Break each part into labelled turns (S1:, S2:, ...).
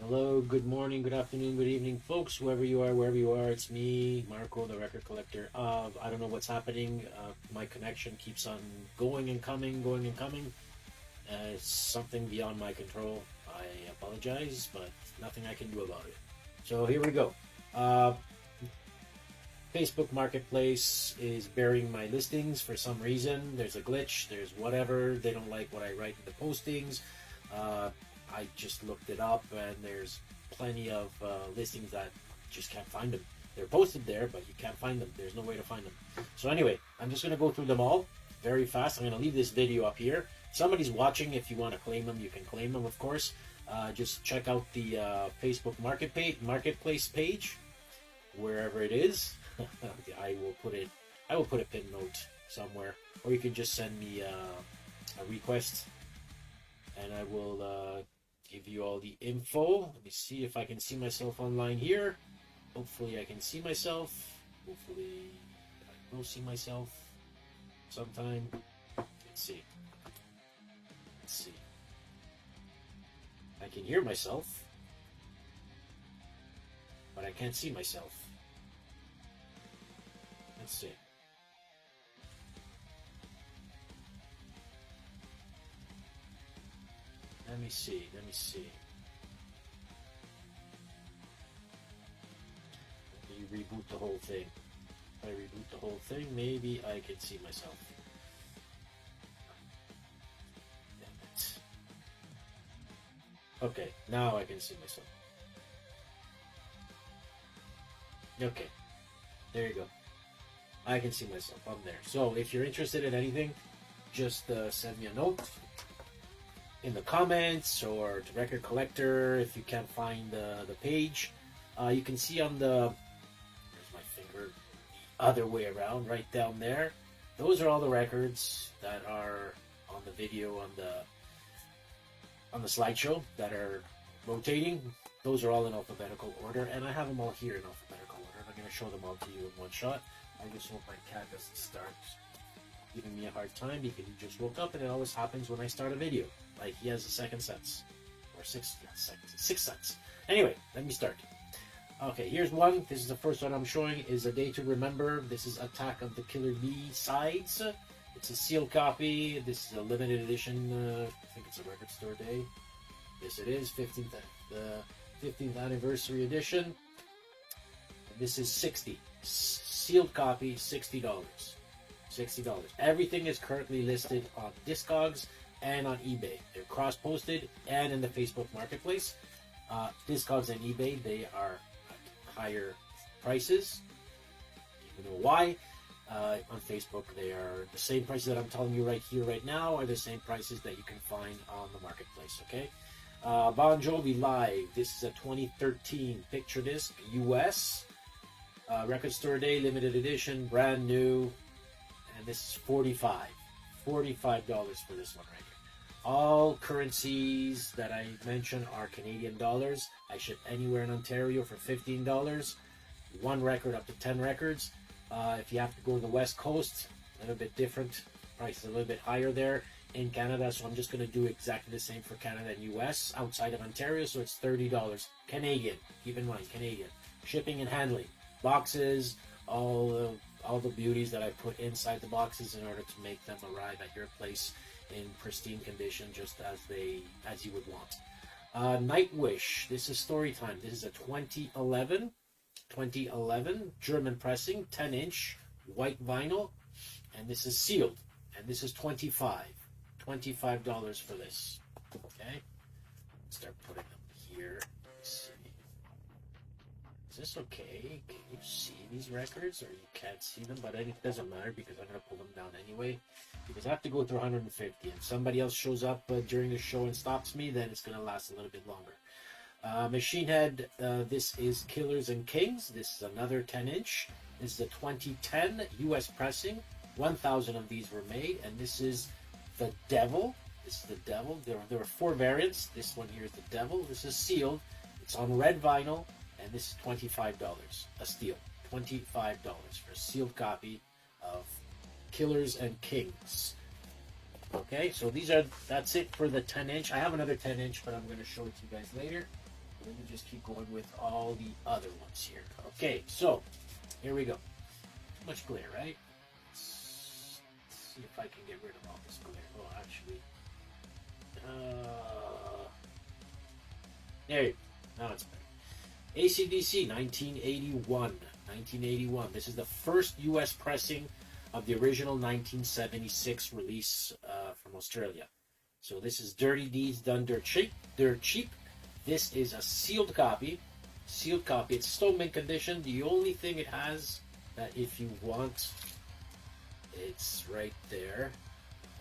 S1: Hello, good morning, good afternoon, good evening, folks, whoever you are, wherever you are. It's me, Marco, the record collector. I don't know what's happening. My connection keeps on going and coming, going and coming. It's something beyond my control. I apologize, but nothing I can do about it. So here we go. Uh, Facebook Marketplace is burying my listings for some reason. There's a glitch, there's whatever. They don't like what I write in the postings. Uh, I just looked it up, and there's plenty of listings that just can't find them. They're posted there, but you can't find them. There's no way to find them. So anyway, I'm just going to go through them all very fast. I'm going to leave this video up here. If somebody's watching. If you want to claim them, you can claim them, of course. Just check out the Facebook Marketplace page, wherever it is. I will put it. I will put a pin note somewhere, or you can just send me a request, and I will give you all the info. Let me see if I can see myself online here. Hopefully I can see myself. Hopefully I will see myself sometime. Let's see. Let's see. I can hear myself, but I can't see myself. Let's see. Let me see. Let me see. Let me reboot the whole thing. If I reboot the whole thing, maybe I can see myself. Damn it. Okay, now I can see myself. Okay, there you go. I can see myself. I'm there. So if you're interested in anything, just send me a note in the comments or to Record Collector if you can't find the page. You can see on there's my finger, the other way around, right down there. Those are all the records that are on the video on the slideshow that are rotating. Those are all in alphabetical order, and I have them all here in alphabetical order. I'm going to show them all to you in one shot. I just hope my cat doesn't start giving me a hard time because he just woke up, and it always happens when I start a video. Like he has a second sense, or sixth sense. Anyway, let me start. Okay, here's one. This is the first one I'm showing. Is A Day to Remember. This is Attack of the Killer Bee Sides. It's a sealed copy. This is a limited edition. I think it's a record store day. Yes, it is. 15th anniversary edition. This is 60. Sealed copy, $60. $60. Everything is currently listed on Discogs and on eBay. They're cross-posted and in the Facebook Marketplace. Discogs and eBay, they are at higher prices. You know why? On Facebook, they are the same prices that I'm telling you right here, right now, are the same prices that you can find on the Marketplace, okay? Bon Jovi Live. This is a 2013 picture disc, US. Record Store Day, limited edition, brand new. And this is $45 for this one right here. All currencies that I mentioned are Canadian dollars. I ship anywhere in Ontario for $15. One record up to 10 records. If you have to go to the West Coast, a little bit different. Price is a little bit higher there in Canada, so I'm just going to do exactly the same for Canada and US outside of Ontario, so it's $30 Canadian. Keep in mind, Canadian. Shipping and handling, boxes, all the beauties that I put inside the boxes in order to make them arrive at your place in pristine condition, just as you would want. Nightwish. This is story time. This is a 2011 German pressing, 10-inch white vinyl, and this is sealed. And this is $25 for this. Okay, start putting them here. Let's see. Is this okay? Can you see these records, or you can't see them? But it doesn't matter because I'm gonna pull them down anyway. Because I have to go through 150. If somebody else shows up during the show and stops me, then it's gonna last a little bit longer. Machine Head, this is Killers and Kings. This is another 10-inch. This is a 2010 US pressing. 1,000 of these were made, and this is the Devil. This is the Devil. There are 4 variants. This one here is the Devil. This is sealed. It's on red vinyl, and this is $25 a steal. $25 for a sealed copy of Killers and Kings. Okay, so that's it for the 10-inch. I have another 10-inch, but I'm going to show it to you guys later. Let me just keep going with all the other ones here. Okay, so here we go. Too much glare, right? Let's see if I can get rid of all this glare. Oh, actually, there you go. Now it's better. AC/DC 1981. 1981. This is the first U.S. pressing of the original 1976 release from Australia. So this is Dirty Deeds Done Dirt Cheap. Dirt Cheap. This is a sealed copy. Sealed copy. It's still mint condition. The only thing it has that if you want, it's right there.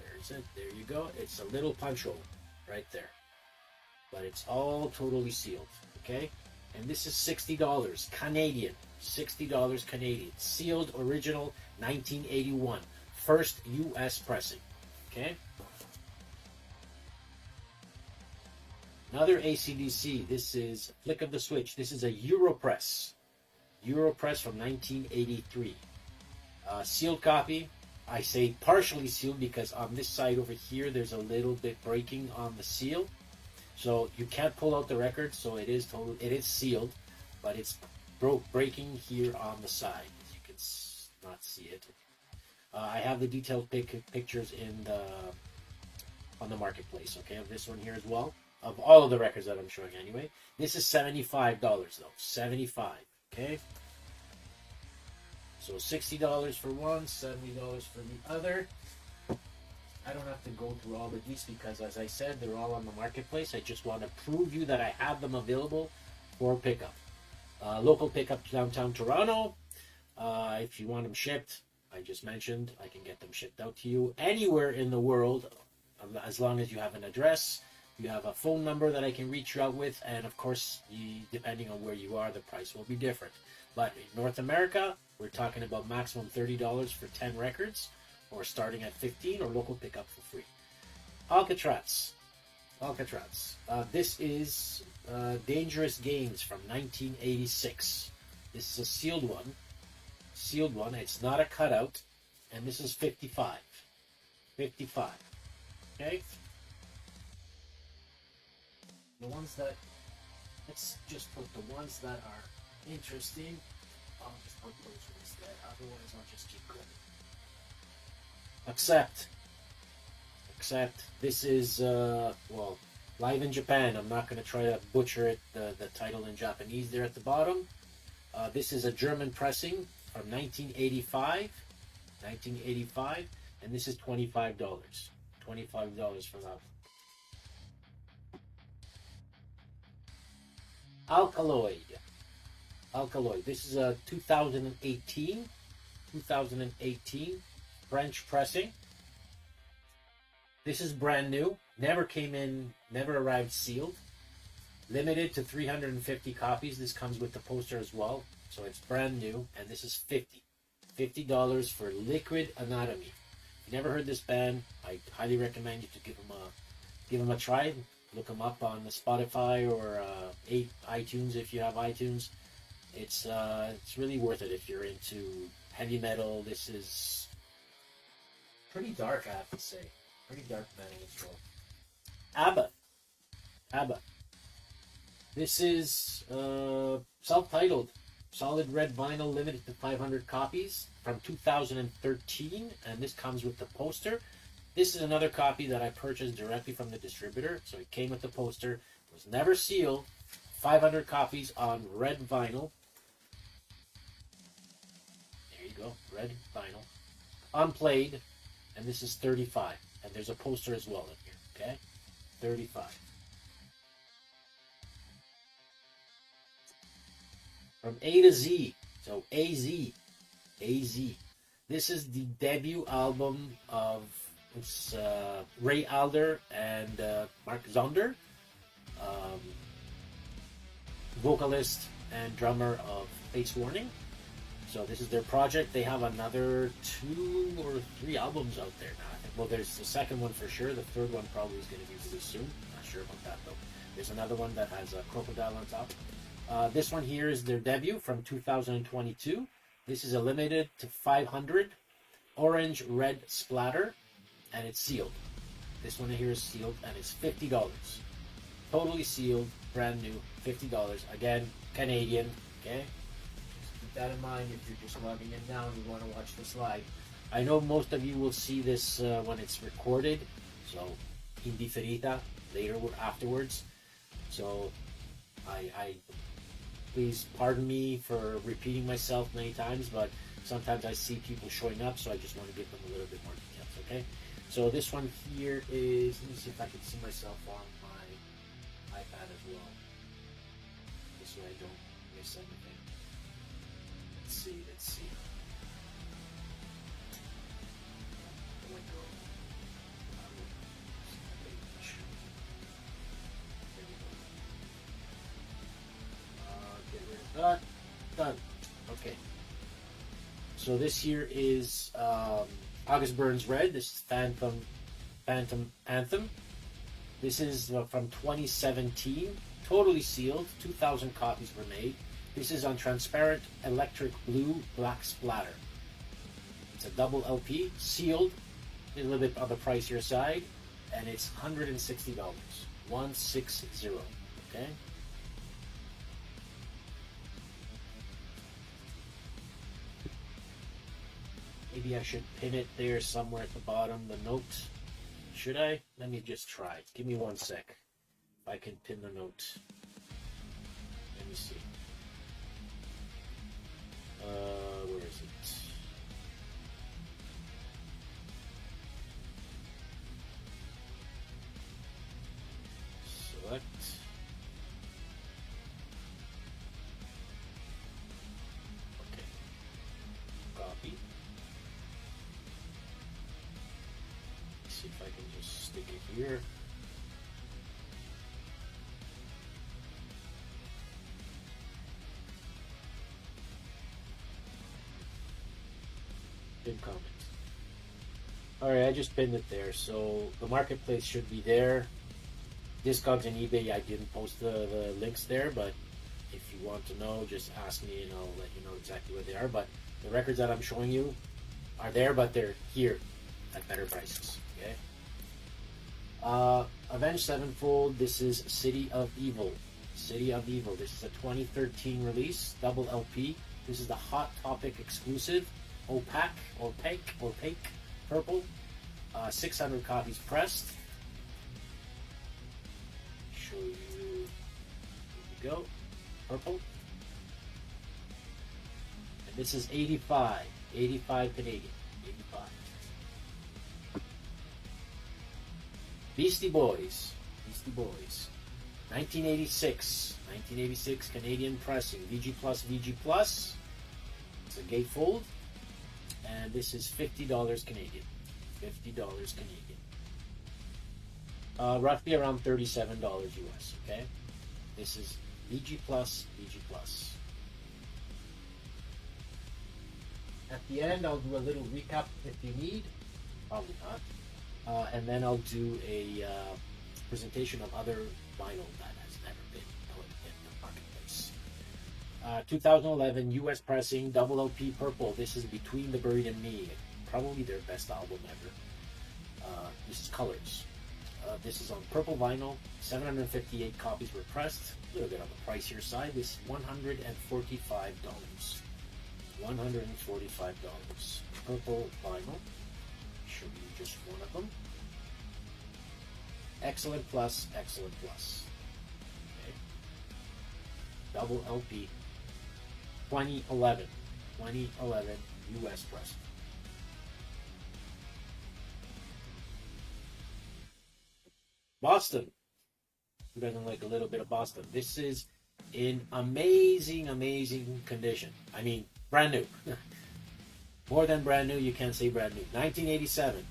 S1: There's it. There you go. It's a little punch hole right there. But it's all totally sealed. Okay? And this is $60 Canadian. $60 Canadian. Sealed original 1981. First U.S. pressing. Okay? Another AC/DC. This is Flick of the Switch. This is a Europress. Europress from 1983. Sealed copy. I say partially sealed because on this side over here there's a little bit breaking on the seal. So you can't pull out the record, so it is sealed, but it's breaking here on the side. You can not see it. I have the detailed pictures on the marketplace. Okay, of this one here as well. Of all of the records that I'm showing anyway. This is $75 though. $75. Okay. So $60 for one, $70 for the other. I don't have to go through all of these because, as I said, they're all on the marketplace. I just want to prove you that I have them available for pickup. Local pickup downtown Toronto. If you want them shipped, I just mentioned, I can get them shipped out to you anywhere in the world, as long as you have an address, you have a phone number that I can reach you out with, and of course, depending on where you are, the price will be different. But in North America, we're talking about maximum $30 for 10 records, or starting at 15, or local pickup for free. Alcatraz. This is Dangerous Games from 1986. This is a sealed one. It's not a cutout, and this is 55. 55. Okay. Let's just put the ones that are interesting. I'll just put those ones there. Otherwise, I'll just keep going. Accept. This is, live in Japan. I'm not going to try to butcher it, the title in Japanese there at the bottom. This is a German pressing from 1985. And this is $25. $25 for that. Alkaloid. This is a 2018 French pressing. This is brand new. Never arrived sealed. Limited to 350 copies. This comes with the poster as well. So it's brand new. And this is $50 for Liquid Anatomy. If you never heard this band, I highly recommend you to give them a try. Look them up on the Spotify or iTunes if you have iTunes. It's really worth it if you're into heavy metal. This is pretty dark, I have to say. Pretty dark metal as well. ABBA. This is self-titled. Solid red vinyl, limited to 500 copies from 2013. And this comes with the poster. This is another copy that I purchased directly from the distributor. So it came with the poster. It was never sealed. 500 copies on red vinyl. There you go. Red vinyl. Unplayed. And this is 35. And there's a poster as well in here. Okay? 35. From A to Z. So AZ. This is the debut album of Ray Alder and Mark Zonder, vocalist and drummer of Face Warning. So this is their project. They have another 2 or 3 albums out there now. Well, there's the second one for sure. The third one probably is going to be released soon. Not sure about that though. There's another one that has a crocodile on top. This one here is their debut from 2022. This is a limited to 500 orange red splatter, and it's sealed. This one here is sealed, and it's $50. Totally sealed, brand new, $50. Again, Canadian. Okay, just keep that in mind if you're just logging in now and you want to watch this live. I know most of you will see this when it's recorded, so in diferita later afterwards. So I please pardon me for repeating myself many times, but sometimes I see people showing up, so I just want to give them a little bit more details. Okay, so this one here is, let me see if I can see myself on my iPad as well. This way I don't miss anything. Let's see. Done. Okay. So this here is August Burns Red. This is Phantom Anthem. This is from 2017. Totally sealed. 2,000 copies were made. This is on transparent electric blue black splatter. It's a double LP, sealed. A little bit on the pricier side, and it's $160. 160. Okay. Maybe I should pin it there somewhere at the bottom, the note. Should I? Let me just try. Give me 1 sec. If I can pin the note. Let me see. Where is it? Select. Okay. Copy. See if I can just stick it here. Pin comment. Alright, I just pinned it there. So the marketplace should be there. Discogs and eBay, I didn't post the links there, but if you want to know, just ask me and I'll let you know exactly where they are. But the records that I'm showing you are there, but they're here at better prices. Okay. Avenged Sevenfold. This is City of Evil. City of Evil. This is a 2013 release, double LP. This is the Hot Topic exclusive, opaque, purple. 600 copies pressed. Show you. Here we go. Purple. And this is 85 Canadian. 85. Beastie Boys, 1986 Canadian pressing, VG Plus. It's a gatefold, and this is $50 Canadian. $50 Canadian. Roughly around $37 US. Okay, this is VG Plus. At the end, I'll do a little recap if you need. Probably not. And then I'll do a presentation of other vinyl that has never been put in the marketplace. 2011 US pressing, double LP purple. This is Between the Buried and Me. Probably their best album ever. This is Colors. This is on purple vinyl. 758 copies were pressed. A little bit on the pricier side. This is $145. $145. Purple vinyl. Show you just one of them. Excellent plus. Okay. Double LP. 2011 US press. Boston. Who doesn't like a little bit of Boston? This is in amazing condition. I mean, brand new. More than brand new, you can't say brand new. 1987,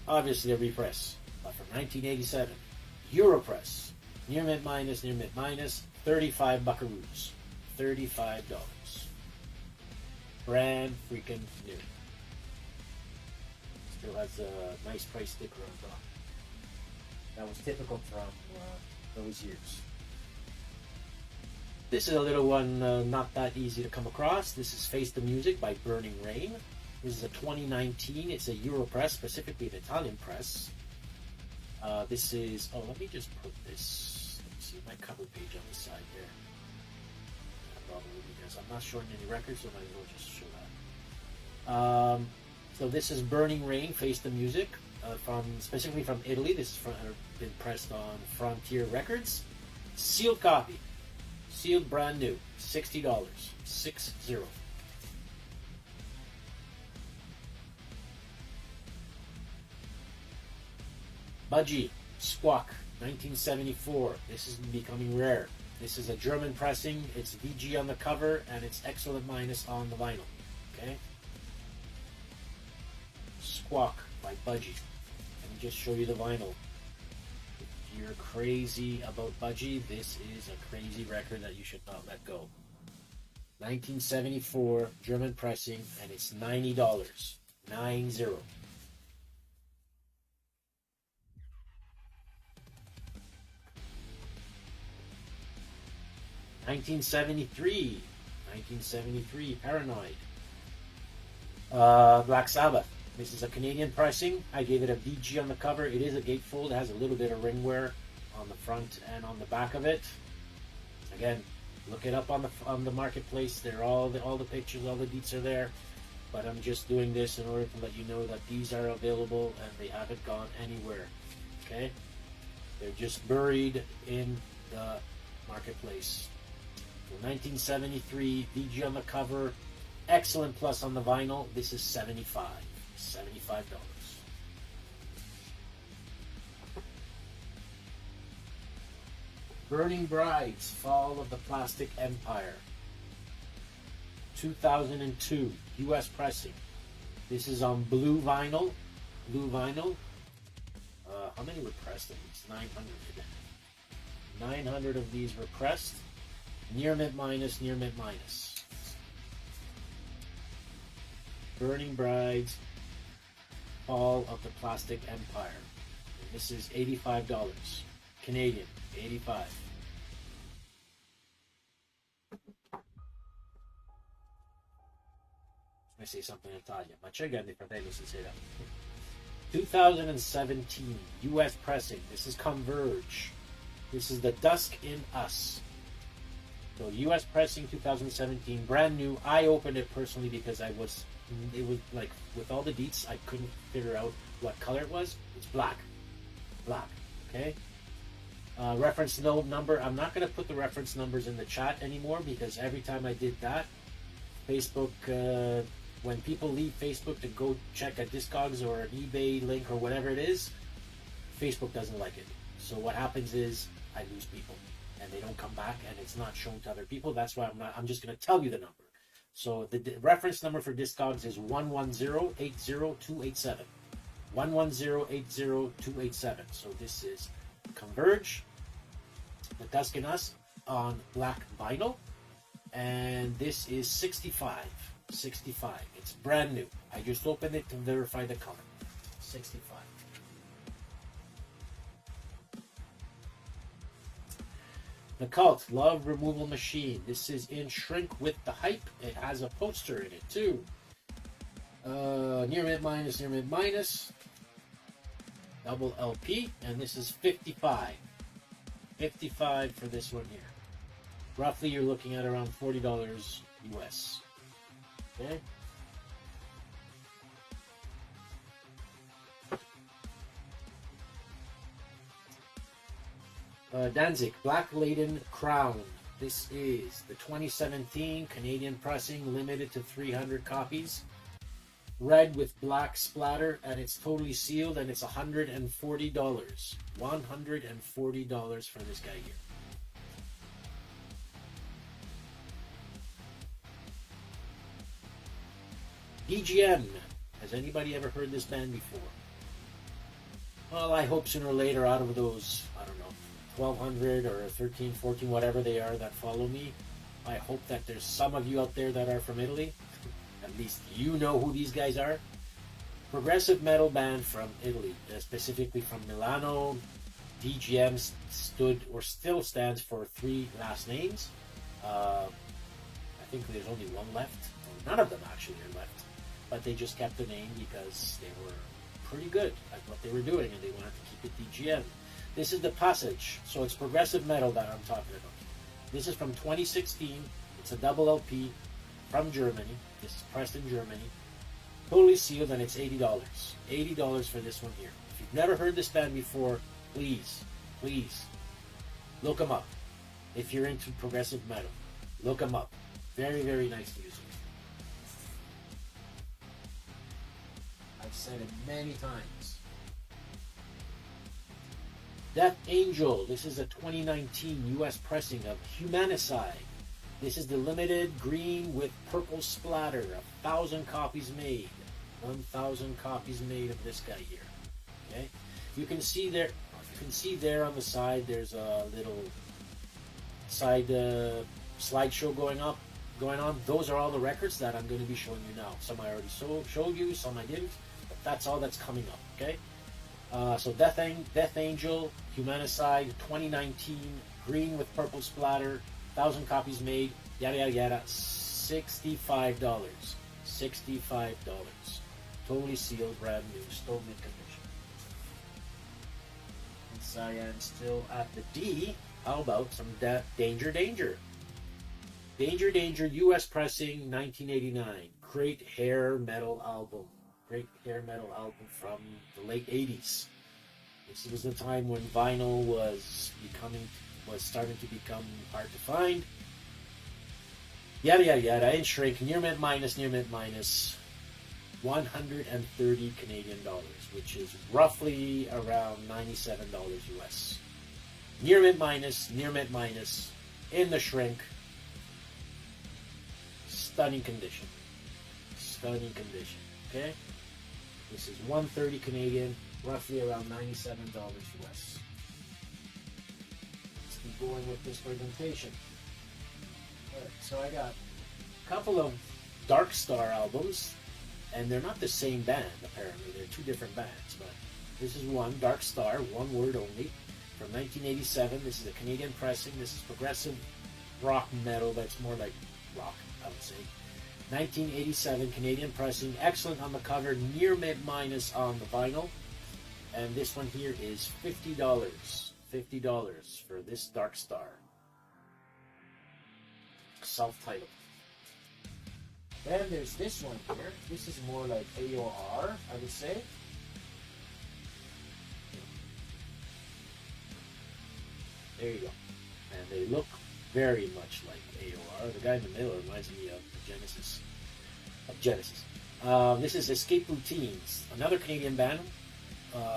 S1: obviously a repress, but from 1987, Europress, near mid minus, 35 buckaroos, $35. Brand freaking new. Still has a nice price sticker on top. That was typical from those years. This is a little one not that easy to come across. This is Face the Music by Burning Rain. This is a 2019. It's a Europress, specifically an Italian press. This is, let me just put this see my cover page on the side there. Probably because I'm not showing any records, so I might as well just show that. So this is Burning Rain, Face the Music, specifically from Italy. This has been pressed on Frontier Records. Sealed copy. Sealed brand new. $60. 60. Budgie, Squawk, 1974. This is becoming rare. This is a German pressing. It's VG on the cover, and it's excellent minus on the vinyl. Okay? Squawk by Budgie. Let me just show you the vinyl. If you're crazy about Budgie, this is a crazy record that you should not let go. 1974 German pressing, and it's $90. 90. 1973, Paranoid. Black Sabbath. This is a Canadian pressing. I gave it a VG on the cover. It is a gatefold. It has a little bit of ring wear on the front and on the back of it. Again, look it up on the marketplace. They're all the pictures, all the deets are there. But I'm just doing this in order to let you know that these are available and they haven't gone anywhere. Okay, they're just buried in the marketplace. 1973, VG on the cover, excellent plus on the vinyl. This is $75. Burning Brides, Fall of the Plastic Empire. 2002, US pressing. This is on blue vinyl. How many were pressed? 900. 900 of these were pressed. Near mint minus. Burning Brides, Fall of the Plastic Empire. And this is $85. Canadian, 85. I say something in Italian. Ma c'è grande fratello stasera. 2017, US pressing. This is Converge. This is The Dusk in Us. So US pressing 2017, brand new. I opened it personally because it was like with all the deets, I couldn't figure out what color it was. It's black. Okay. Reference number. I'm not going to put the reference numbers in the chat anymore because every time I did that, Facebook, when people leave Facebook to go check a Discogs or an eBay link or whatever it is, Facebook doesn't like it. So what happens is I lose people. And they don't come back, and it's not shown to other people. That's why I'm just going to tell you the number. So the reference number for Discogs is 110-80287. 110-80287. So this is Converge, The Dusk in Us on black vinyl, and this is 65. It's brand new. I just opened it to verify the color. 65. The Cult, Love Removal Machine. This is in Shrink with the Hype. It has a poster in it too. Near mint minus. Double LP, and this is 55. 55 for this one here. Roughly, you're looking at around $40 US. Okay. Danzig, Black Laden Crown. This is the 2017 Canadian pressing, limited to 300 copies. Red with black splatter, and it's totally sealed, and it's $140. $140 for this guy here. DGM. Has anybody ever heard this band before? Well, I hope sooner or later, out of those, I don't know, 1,200 or 13, 14, whatever they are that follow me, I hope that there's some of you out there that are from Italy. At least you know who these guys are. Progressive metal band from Italy, specifically from Milano. DGM stood or still stands for 3 last names. I think there's only one left. Or none of them actually are left. But they just kept the name because they were pretty good at what they were doing and they wanted to keep it DGM. This is the Passage, so it's progressive metal that I'm talking about. This is from 2016. It's a double LP from Germany. This is pressed in Germany. Totally sealed, and it's $80. $80 for this one here. If you've never heard this band before, please look them up. If you're into progressive metal, look them up. Very, very nice music. I've said it many times. Death Angel. This is a 2019 US pressing of Humanicide. This is the limited green with purple splatter. 1,000 copies made. 1,000 copies made of this guy here. Okay, you can see there. You can see there on the side. There's a little side slideshow going on. Those are all the records that I'm going to be showing you now. Some I already showed you. Some I didn't. But that's all that's coming up. Okay. So Death Angel, Humanicide, 2019, green with purple splatter, 1,000 copies made, yada yada yada, $65. $65. Totally sealed, brand new, still mint condition. And Cyan still at the D. How about some Danger Danger? Danger Danger, US pressing, 1989. Great hair metal album. Great hair metal album from the late 80s. This was the time when vinyl was starting to become hard to find. Yada yada yada. In shrink, near mint minus, 130 Canadian dollars, which is roughly around $97 US. Near mint minus, in the shrink. Stunning condition. Okay. This is 130 Canadian, roughly around $97 US. Let's keep going with this presentation. Alright, so I got a couple of Dark Star albums, and they're not the same band, apparently. They're two different bands, but this is one, Dark Star, one word only, from 1987. This is a Canadian pressing. This is progressive rock metal, that's more like rock, I would say. 1987 Canadian pressing, excellent on the cover, near mint minus on the vinyl, and this one here is $50. $50 for this Dark Star, self-titled. Then there's this one here. This is more like AOR, I would say. There you go. And they look very much like AOR. The guy in the middle reminds me of Genesis. This is Escape Routines, another Canadian band.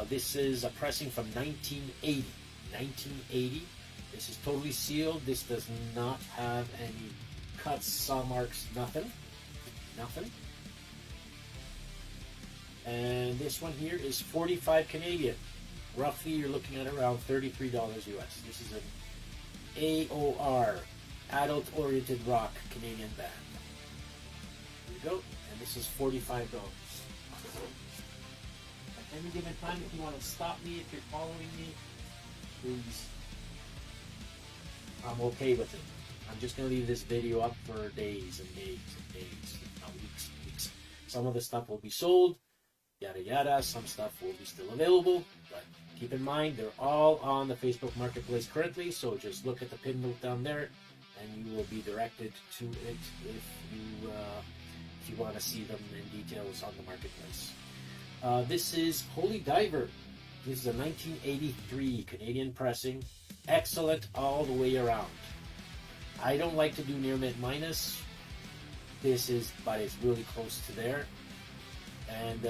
S1: This is a pressing from 1980. 1980. This is totally sealed. This does not have any cuts, saw marks, nothing. And this one here is 45 Canadian. Roughly, you're looking at around $33 US. This is an AOR, adult-oriented rock Canadian band. There you go. And this is $45. At any given time, if you want to stop me, if you're following me, please. I'm okay with it. I'm just going to leave this video up for days and days and days, not weeks and weeks. Some of the stuff will be sold, yada yada. Some stuff will be still available, but keep in mind they're all on the Facebook Marketplace currently, so just look at the pin note down there and you will be directed to it if you want to see them in details on the Marketplace. This is Holy Diver. This is a 1983 Canadian pressing. Excellent all the way around. I don't like to do near mint minus. But it's really close to there. And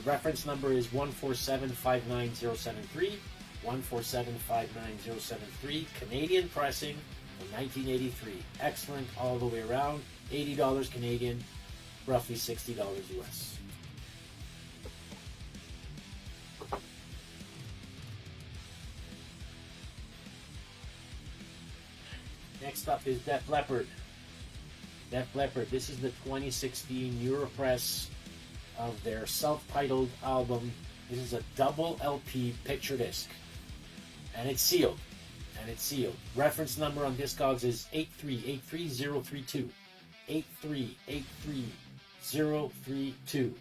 S1: reference number is 147-59073. 147-59073. Canadian pressing from 1983. Excellent all the way around. $80 Canadian, roughly $60 US. Next up is Def Leppard. Def Leppard. This is the 2016 Europress of their self-titled album. This is a double LP picture disc, and it's sealed. Reference number on Discogs is 8383032. 8383032.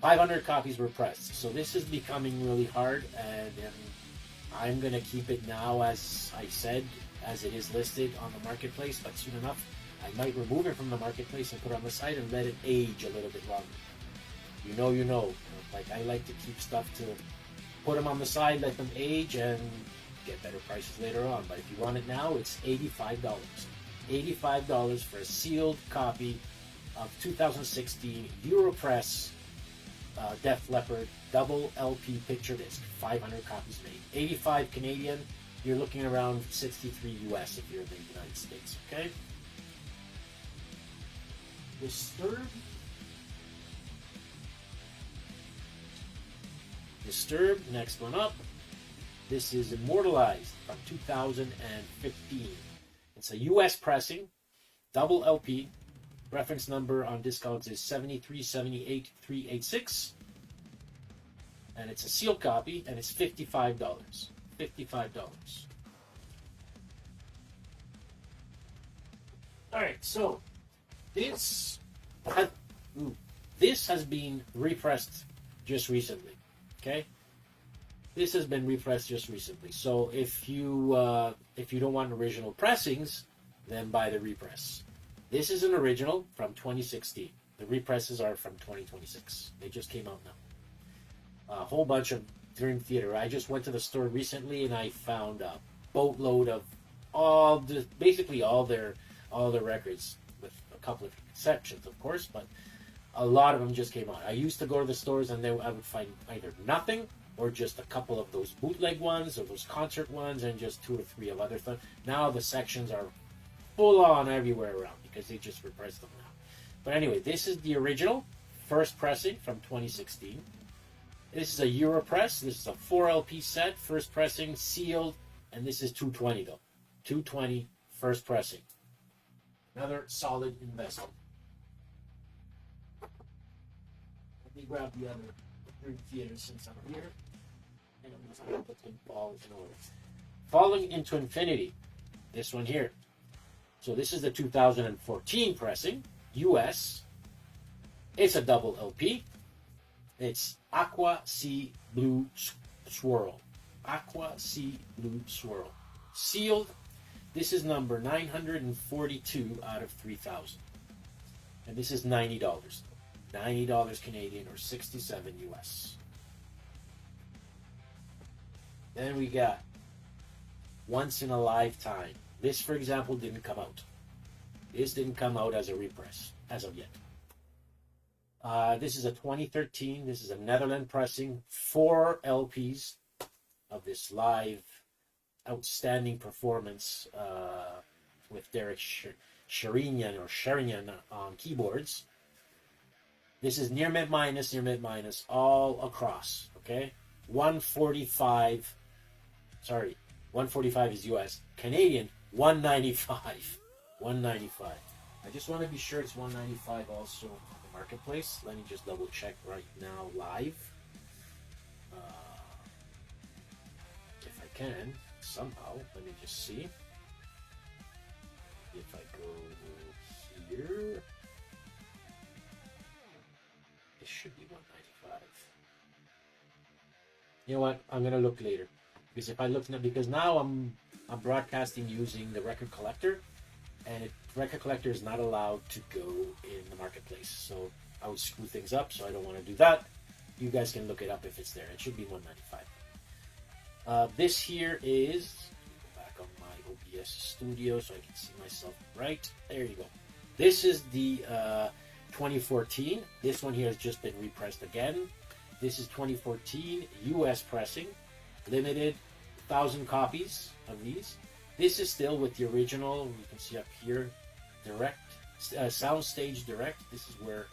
S1: 500 copies were pressed. So this is becoming really hard, and I'm going to keep it now, as I said, as it is listed on the marketplace, but soon enough, I might remove it from the marketplace and put it on the site and let it age a little bit longer. You know. Like, I like to keep stuff to put them on the side, let them age, and get better prices later on. But if you want it now, it's $85. $85 for a sealed copy of 2016 Europress Def Leppard double LP picture disc, 500 copies made. 85 Canadian, you're looking around 63 US if you're in the United States, okay? Disturbed, next one up. This is Immortalized from 2015. It's a US pressing, double LP. Reference number on discounts is 7378386. And it's a sealed copy, and it's $55. $55. Alright, so this has been repressed just recently. Okay, this has been repressed just recently. So if you don't want original pressings, then buy the repress. This is an original from 2016. The represses are from 2026. They just came out now. A whole bunch of Dream Theater. I just went to the store recently and I found a boatload of basically all their records, with a couple of exceptions, of course, but a lot of them just came out. I used to go to the stores and I would find either nothing or just a couple of those bootleg ones or those concert ones and just 2 or 3 of other stuff. Now the sections are full on everywhere around because they just repressed them now. But anyway, this is the original first pressing from 2016. This is a Europress. This is a 4 LP set, first pressing, sealed, and this is $220 though. $220 first pressing. Another solid investment. Let me grab the other Dream Theater since I'm here. And I'm just going to put them all in order. Falling into Infinity. This one here. So this is the 2014 pressing. US. It's a double LP. It's Aqua Sea Blue Swirl. Aqua Sea Blue Swirl. Sealed. This is number 942 out of 3,000. And this is $90. $90 Canadian or 67 US. Then we got Once in a Lifetime. This, for example, didn't come out. This didn't come out as a repress as of yet. This is a 2013. This is a Netherlands pressing. 4 LPs of this live outstanding performance with Derek Sherinian on keyboards. This is near mid minus, all across. Okay, 145. Sorry, 145 is US. Canadian 195. 195. I just want to be sure it's 195 also on the marketplace. Let me just double check right now live. If I can somehow, let me just see. If I go here. It should be 195. You know what? I'm gonna look later, because if I look now, because now I'm broadcasting using the record collector, and record collector is not allowed to go in the marketplace. So I would screw things up. So I don't want to do that. You guys can look it up if it's there. It should be 195. This here is back on my OBS studio so I can see myself right. There you go. This is the 2014. This one here has just been repressed again. This is 2014 US pressing, limited 1,000 copies of these. This is still with the original. You can see up here, direct soundstage direct. This is where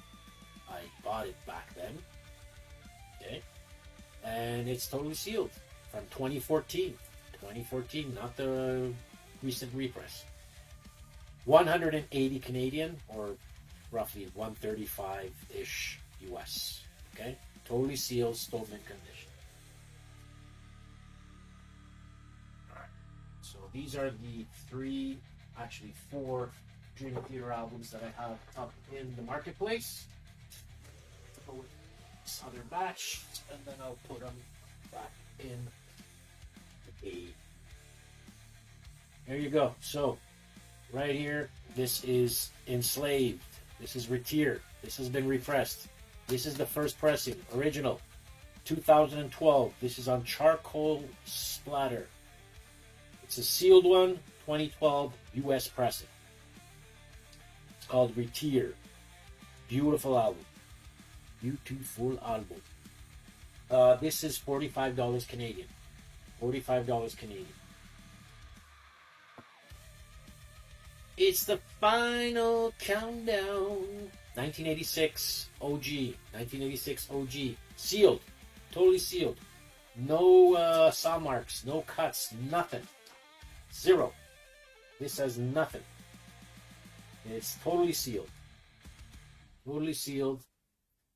S1: I bought it back then. Okay, and it's totally sealed from 2014. 2014, not the recent repress. 180 Canadian, or roughly 135-ish US. Okay, totally sealed, stolen condition. Alright, so these are the 4 Dream Theater albums that I have up in the marketplace. Go with this other batch, and then I'll put them back in the There you go. So, right here, this is enslaved. This is retier. This has been repressed. This is the first pressing, original, 2012. This is on charcoal splatter. It's a sealed one, 2012 US pressing. It's called Retier. Beautiful album. Beautiful album. This is $45 Canadian. $45 Canadian. It's the final countdown. 1986 OG. 1986 OG. Sealed. Totally sealed. No saw marks. No cuts. Nothing. Zero. This has nothing. It's totally sealed. Totally sealed.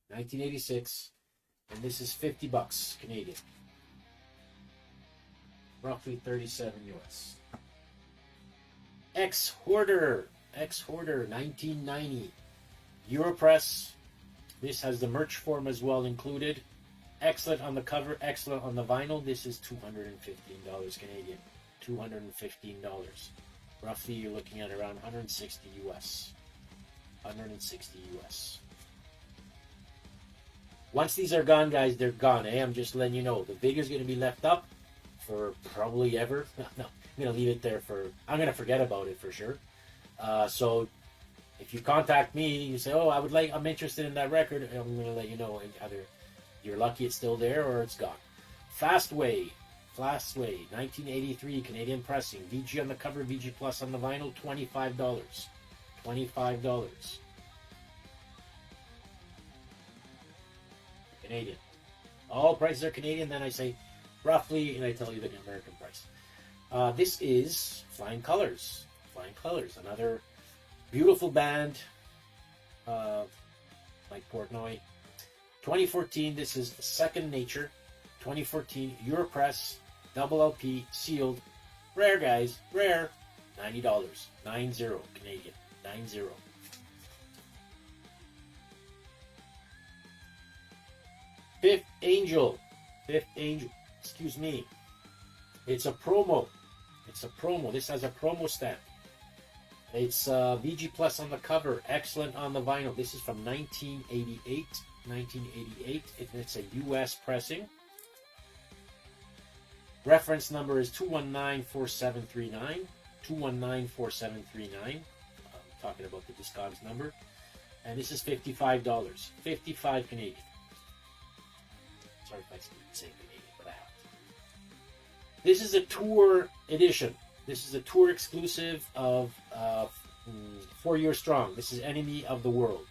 S1: 1986. And this is $50 Canadian. Roughly 37 US. Ex-Hoarder, 1990. Europress. This has the merch form as well included. Excellent on the cover, excellent on the vinyl. This is $215 Canadian. $215. Roughly, you're looking at around 160 US. 160 US. Once these are gone, guys, they're gone. I'm just letting you know. The video's going to be left up for probably ever. No, I'm going to leave it there for... I'm going to forget about it for sure. So, if you contact me, you say, oh, I'm interested in that record, I'm going to let you know. Either you're lucky it's still there or it's gone. Fastway, 1983, Canadian pressing. VG on the cover, VG Plus on the vinyl, $25. $25. Canadian. All prices are Canadian, then I say roughly, and I tell you the American price. This is Flying Colors. Flying Colors, another beautiful band, like Portnoy. 2014, this is Second Nature. 2014, Europress, double LP, sealed. Rare, guys, rare. $90. 90 Canadian. 90. Fifth Angel, excuse me. It's a promo. This has a promo stamp. It's VG Plus on the cover, excellent on the vinyl. This is from 1988. 1988. It's a US pressing. Reference number is 2194739. 2194739. I'm talking about the Discogs number. And this is $55. 55 Canadian. Sorry if I say Canadian, but I have to. This is a tour edition. This is a tour exclusive of 4 Years Strong. This is Enemy of the World.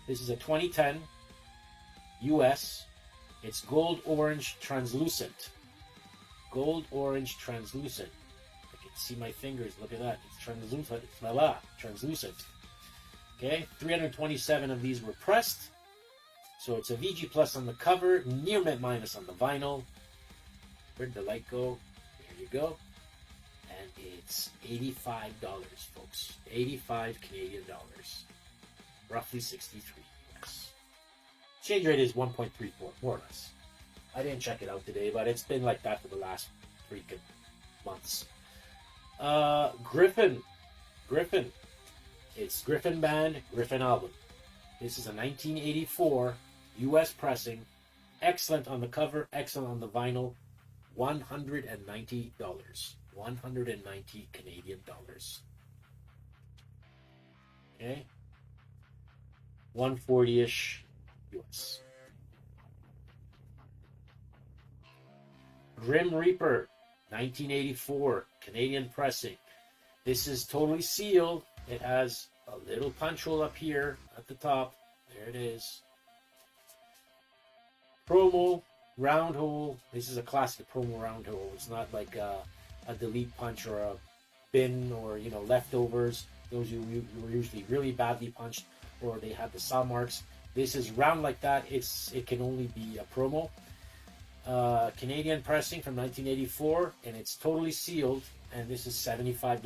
S1: This is a 2010 US. It's gold orange translucent. Gold orange translucent. I can see my fingers. Look at that. It's translucent. Voila, translucent. Okay, 327 of these were pressed. So it's a VG Plus on the cover, near mint minus on the vinyl. Where'd the light go? There you go. And it's $85, folks. 85 Canadian dollars. Roughly 63 US. Exchange rate is 1.34, more or less. I didn't check it out today, but it's been like that for the last freaking months. Griffin. It's Griffin Band, Griffin album. This is a 1984 US pressing. Excellent on the cover, excellent on the vinyl. $190. 190 Canadian dollars. Okay. 140-ish US. Grim Reaper, 1984, Canadian pressing. This is totally sealed. It has a little punch hole up here at the top. There it is. Promo, round hole. This is a classic promo round hole. It's not like a delete punch or a bin or, leftovers. Those were usually really badly punched or they had the saw marks. This is round like that. It can only be a promo. Canadian pressing from 1984, and it's totally sealed, and this is $75.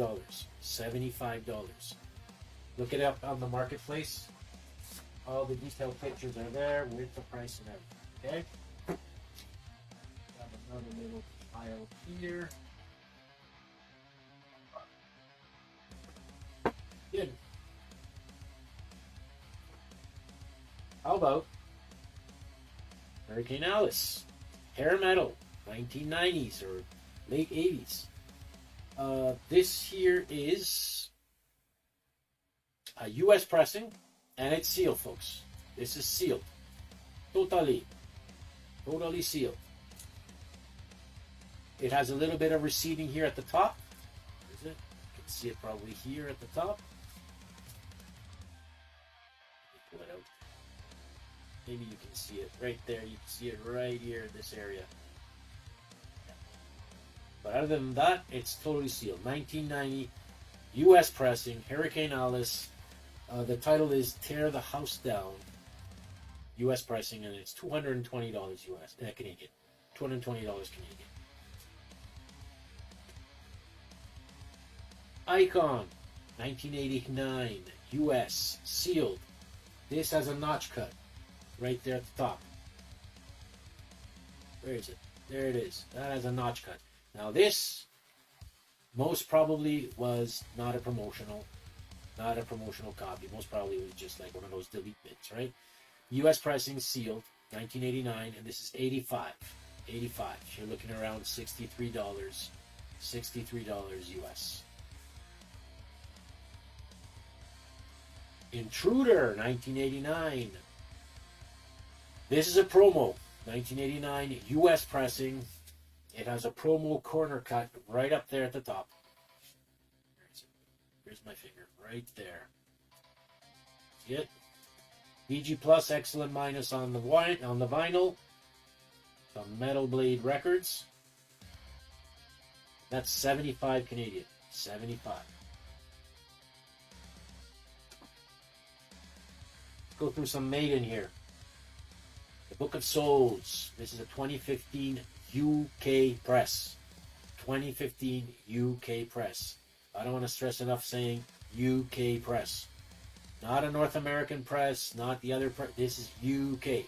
S1: $75. Look it up on the marketplace. All the detailed pictures are there with the price and everything. Okay? Got another little pile here. Good. How about Hurricane Alice? Hair metal, 1990s or late 80s. This here is a US pressing, and it's sealed, folks. This is sealed. Totally sealed. It has a little bit of receding here at the top. Is it? You can see it probably here at the top. Pull it out. Maybe you can see it right there. You can see it right here in this area. But other than that, it's totally sealed. 1990 US pressing, Hurricane Alice. The title is Tear the House Down. US pressing, and it's $220 US, Canadian. $220 Canadian. Icon, 1989 US, sealed. This has a notch cut right there at the top. Where is it? There it is. That has a notch cut. Now this most probably was not a promotional copy. Most probably it was just like one of those delete bits, right? US pricing sealed, 1989, and this is 85. 85. You're looking around $63. $63 US. Intruder, 1989. This is a promo, 1989 US pressing. It has a promo corner cut right up there at the top. Here's my finger, right there. See it? BG Plus, excellent minus on the vinyl. From Metal Blade Records. That's 75 Canadian. 75. Let's go through some Maiden here. The Book of Souls. This is a 2015 UK press. 2015 UK press. I don't want to stress enough saying UK press. Not a North American press, not the other press. This is UK.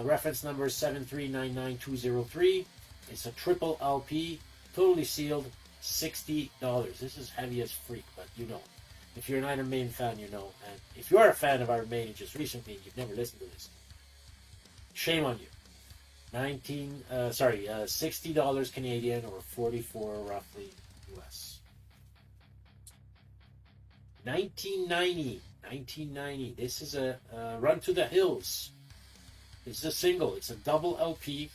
S1: Reference number is 7399203. It's a triple LP, totally sealed, $60. This is heavy as freak, but you know. If you're an Iron Maiden fan, you know. And if you are a fan of Iron Maiden just recently and you've never listened to this, shame on you. $60 Canadian or 44 roughly US. 1990. This is a Run to the Hills. This is a single. It's a double LP.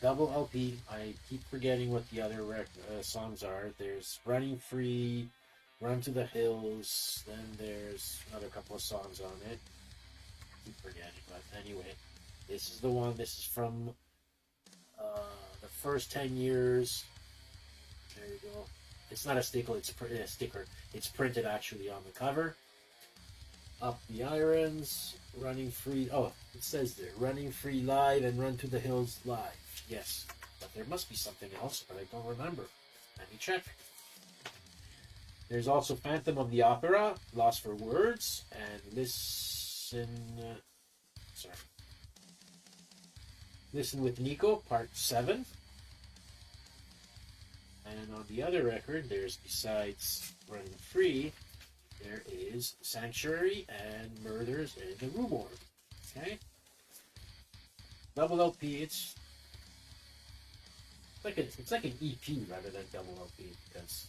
S1: Double LP. I keep forgetting what the other songs are. There's Running Free, Run to the Hills. Then there's another couple of songs on it. I keep forgetting, but anyway, this is the one. This is from the first 10 years. There you go. It's not a sticker. It's a sticker. It's printed actually on the cover. Up the Irons, Running Free. Oh, it says there, Running Free Live and Run to the Hills Live. Yes, but there must be something else, but I don't remember. Let me check. There's also Phantom of the Opera, Lost for Words, and Listen with Nico, Part 7. And on the other record, there's, besides Running Free, there is Sanctuary and Murders in the Rue Morgue. Okay? Double LP, it's like an EP rather than double LP, because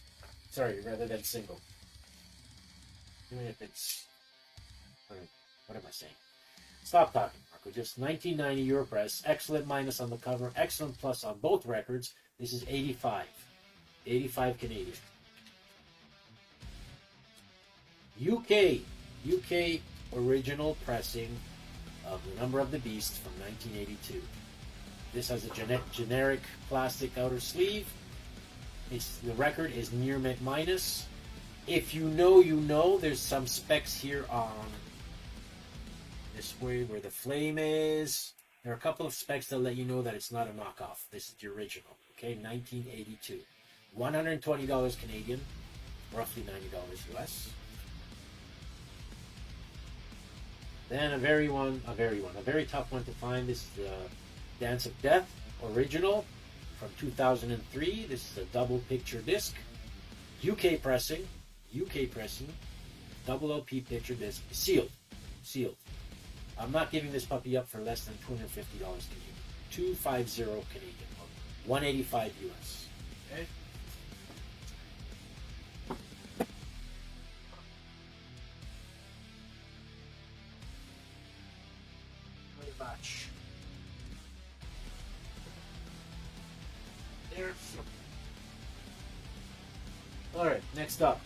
S1: rather than single. Even if it's what am I saying? Stop talking, Marco. Just 1990 Europress, excellent minus on the cover, excellent plus on both records. This is 85. 85 Canadian. UK original pressing of The Number of the Beast from 1982. This has a generic plastic outer sleeve. The record is near mint minus. If you know, you know. There's some specs here on this way where the flame is. There are a couple of specs that let you know that it's not a knockoff. This is the original. Okay, 1982. $120 Canadian, roughly $90 US. Then a very tough one to find. This Dance of Death original from 2003. This is a double picture disc. UK pressing. Double LP picture disc. Sealed. I'm not giving this puppy up for less than $250 Canadian. 250 Canadian. 185 US. Okay. Very much. There. All right. Next up.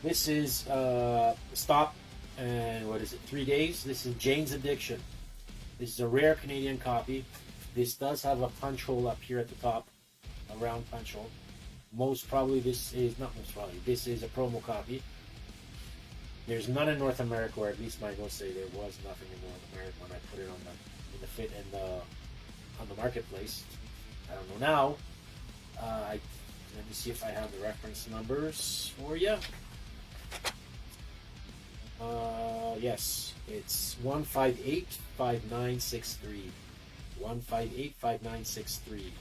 S1: This is stop and what is it? 3 days. This is Jane's Addiction. This is a rare Canadian copy. This does have a punch hole up here at the top, a round punch hole. Most probably this is not most probably. This is a promo copy. There's none in North America, or at least my notes say there was nothing in North America when I put it on the fit and on the marketplace. I don't know now. Let me see if I have the reference numbers for you. Yes, it's 1585963. 1585963.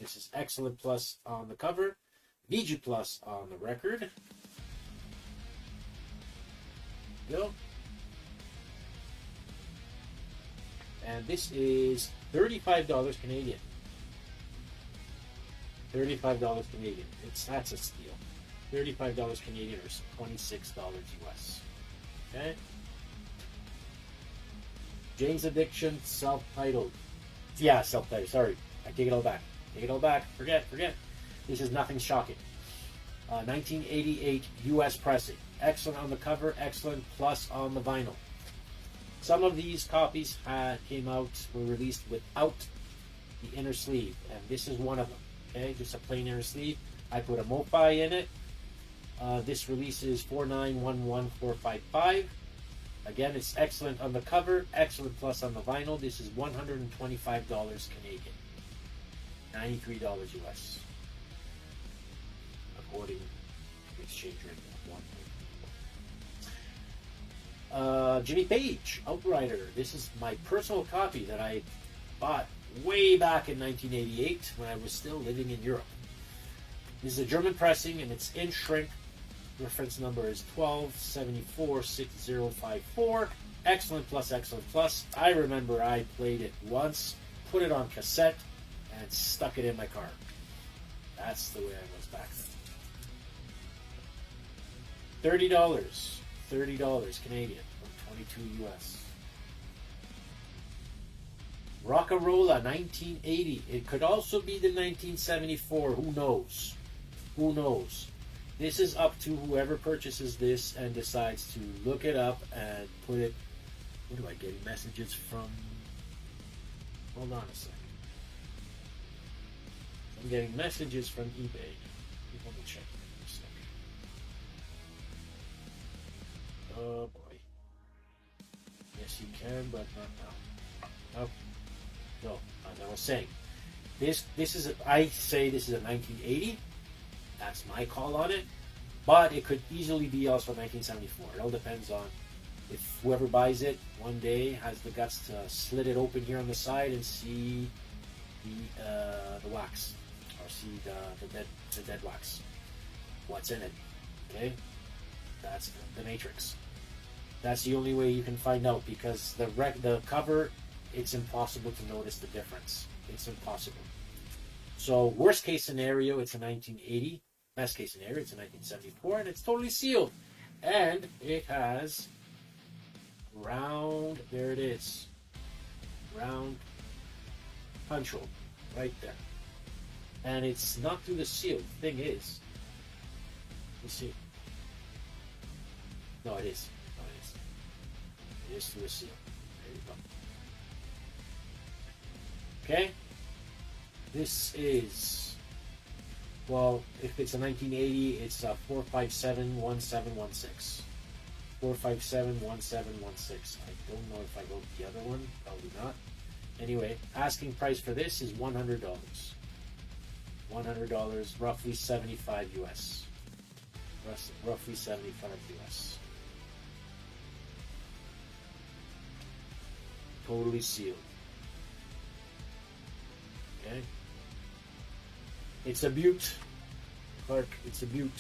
S1: This is Excellent Plus on the cover, VG Plus on the record. Go. And this is $35 Canadian. $35 Canadian. That's a steal. $35 Canadian or $26 US. Okay. Jane's Addiction, self-titled. Yeah, self-titled. Sorry, I take it all back. Forget. This is Nothing Shocking. 1988 US pressing. Excellent on the cover. Excellent plus on the vinyl. Some of these copies were released without the inner sleeve, and this is one of them. Okay, just a plain inner sleeve. I put a MoFi in it. This release is 4911455. Again, it's excellent on the cover, excellent plus on the vinyl. This is $125 Canadian, $93 US, according to exchange rate of 1. Jimmy Page, Outrider. This is my personal copy that I bought way back in 1988 when I was still living in Europe. This is a German pressing and it's in shrink. Reference number is 12746054. Excellent plus. I remember I played it once, put it on cassette, and stuck it in my car. That's the way I was back then. $30 Canadian, or 22 US. Rockarola 1980. It could also be the 1974. Who knows? This is up to whoever purchases this and decides to look it up and put it. What do I get? Messages from. Hold on a second. I'm getting messages from eBay. Let me check for a second. Oh boy. Yes, you can, but not now. Oh. No, as I was saying, this is I say this is a 1980. That's my call on it, but it could easily be also 1974. It all depends on if whoever buys it one day has the guts to slit it open here on the side and see the wax, or see the dead wax. What's in it? Okay, that's the matrix. That's the only way you can find out, because the cover, it's impossible to notice the difference. It's impossible. So worst case scenario, it's a 1980. Best case scenario, it's a 1974, and it's totally sealed. And it has round, there it is, round punch hole right there. And it's not through the seal. The thing is, you see. No, it is. It is through the seal. There you go. Okay? This is, well, if it's a 1980, it's a 4571716. 4571716. I don't know if I wrote the other one. Probably not. Anyway, asking price for this is $100. $100, roughly 75 US. Roughly 75 US. Totally sealed. Okay. It's a beaut. Clark, it's a beaut.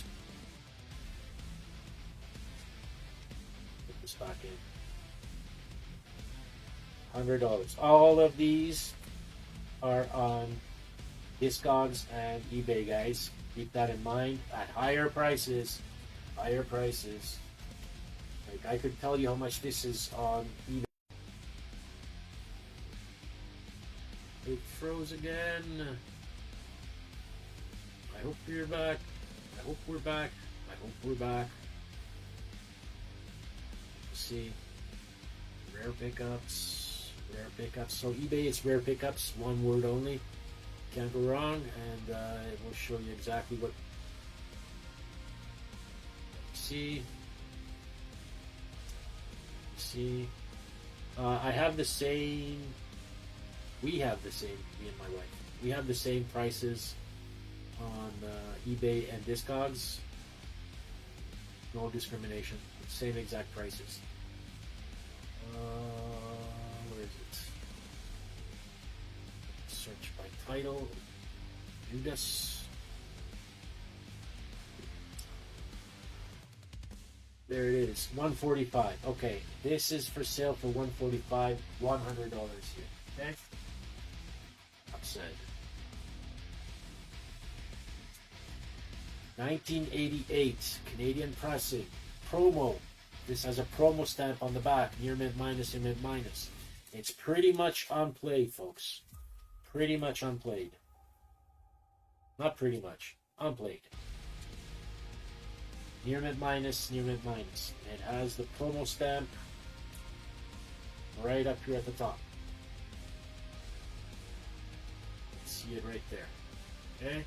S1: Put this back in. $100. All of these are on Discogs and eBay, guys. Keep that in mind. At higher prices. Higher prices. Like, I could tell you how much this is on eBay. It froze again. I hope you're back. I hope we're back. I hope we're back. Let's see. Rare pickups. Rare pickups. So eBay, it's rare pickups. One word only. Can't go wrong. And it will show you exactly what. See. See. I have the same. We have the same. Me and my wife. We have the same prices on eBay and Discogs. No discrimination. Same exact prices. Where is it? Search by title. Judas. There it is. $145. Okay, this is for sale for $145. $100 here. Okay. Upside. 1988 Canadian pressing promo. This has a promo stamp on the back. Near mint minus, near mint minus. It's pretty much unplayed, folks. Pretty much unplayed. Not pretty much. Unplayed. Near mint minus, near mint minus. It has the promo stamp right up here at the top. See it right there. Okay.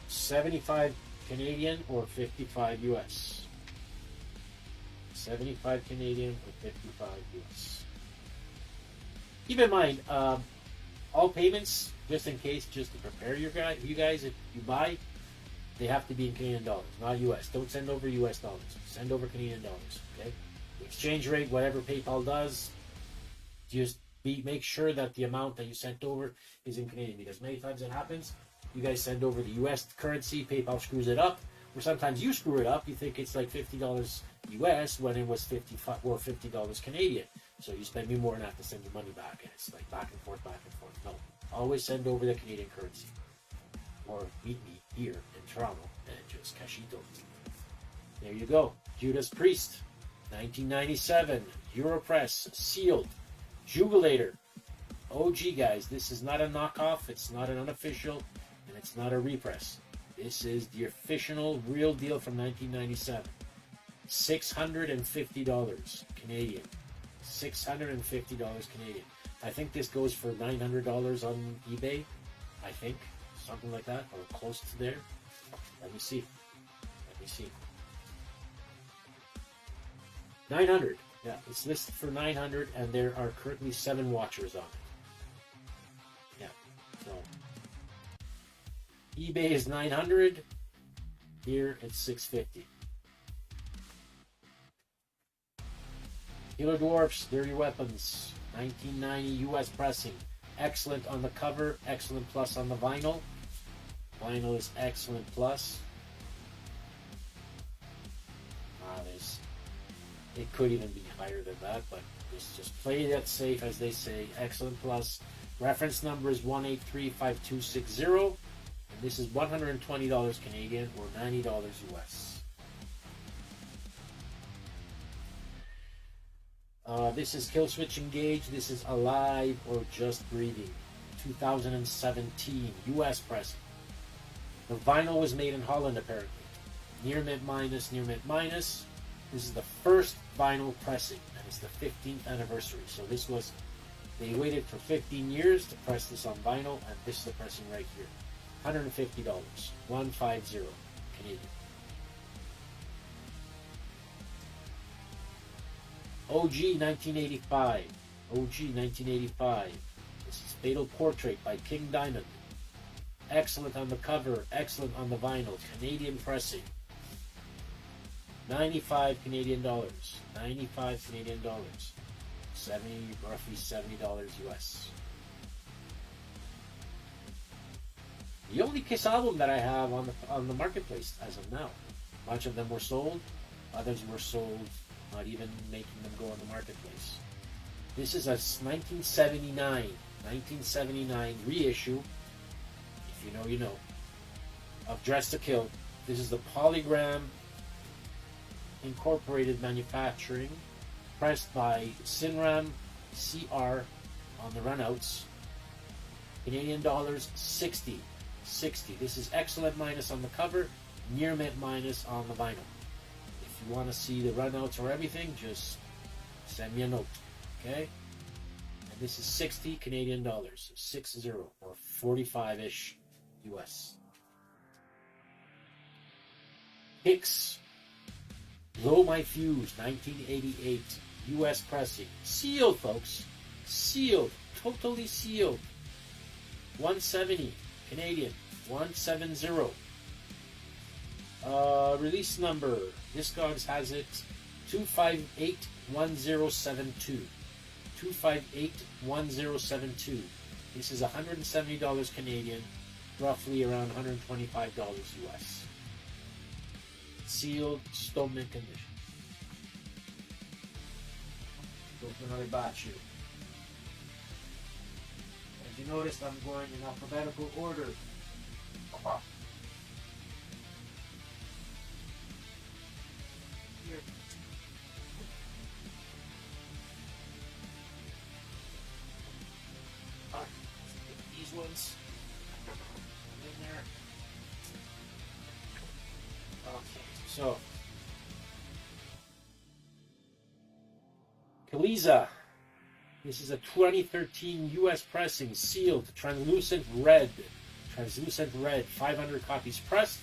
S1: 75 Canadian or 55 US. 75 Canadian or 55 US. Keep in mind, all payments, just in case, just to prepare you guys, if you buy, they have to be in Canadian dollars, not US. Don't send over US dollars. Send over Canadian dollars. Okay. The exchange rate, whatever PayPal does, just make sure that the amount that you sent over is in Canadian, because many times it happens. You guys send over the US currency, PayPal screws it up, or sometimes you screw it up. You think it's like $50 US when it was $50 Canadian. So you spend me more and have to send your money back, and it's like back and forth, back and forth. No, always send over the Canadian currency, or meet me here in Toronto and just cashito. There you go, Judas Priest, 1997, Europress, sealed, Jugulator, OG guys. This is not a knockoff. It's not an unofficial. And it's not a repress. This is the official real deal from 1997. $650 Canadian. $650 Canadian. I think this goes for $900 on eBay. I think. Something like that. Or close to there. Let me see. Let me see. 900. Yeah, it's listed for 900, and there are currently 7 watchers on it. Yeah. So eBay is 900. Here it's 650. Killer Dwarfs, they're your weapons. 1990 US pressing. Excellent on the cover, excellent plus on the vinyl. Vinyl is excellent plus. It could even be higher than that, but just play that safe, as they say. Excellent plus. Reference number is 1835260. And this is $120 Canadian or $90 US. This is Kill Switch Engage. This is Alive or Just Breathing. 2017 US pressing. The vinyl was made in Holland, apparently. Near mint minus, near mint minus. This is the first vinyl pressing, and it's the 15th anniversary. So this was, they waited for 15 years to press this on vinyl, and this is the pressing right here. $150, 150 Canadian. OG 1985. OG 1985. This is Fatal Portrait by King Diamond. Excellent on the cover, excellent on the vinyl. Canadian pressing. 95 Canadian dollars. 95 Canadian dollars. roughly $70 US. The only Kiss album that I have on the marketplace as of now. A bunch of them were sold, others were sold, not even making them go on the marketplace. This is a 1979 reissue, if you know, you know, of Dress to Kill. This is the Polygram Incorporated Manufacturing, pressed by Sinram CR on the runouts. Canadian dollars, 60. This is excellent minus on the cover, near mint minus on the vinyl. If you want to see the runouts or everything, just send me a note, okay? And this is 60 Canadian dollars, 60 or 45-ish US. Hicks, Blow My Fuse, 1988, US pressing. Sealed, folks. Sealed. Totally sealed. 170 Canadian. 170. Release number. Discogs has it 2581072. 2581072. This is $170 Canadian, roughly around $125 US. Sealed, stone mint condition. Go for another batch here. As you noticed, I'm going in alphabetical order. Here. Alright, these ones in there. Okay, so Kaliza. This is a 2013 US pressing, sealed, translucent red. 500 copies pressed.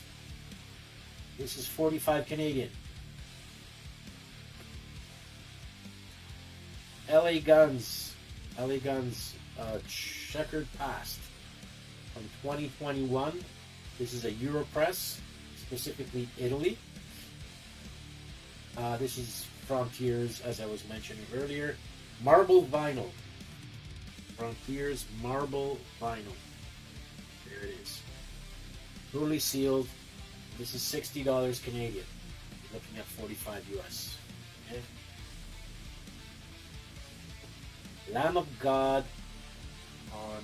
S1: This is 45 Canadian. LA Guns, Checkered Past from 2021. This is a Europress, specifically Italy. This is Frontiers, as I was mentioning earlier. Marble vinyl. Frontiers marble vinyl. There it is. Totally sealed. This is $60 Canadian. You're looking at 45 US. Okay. Lamb of God on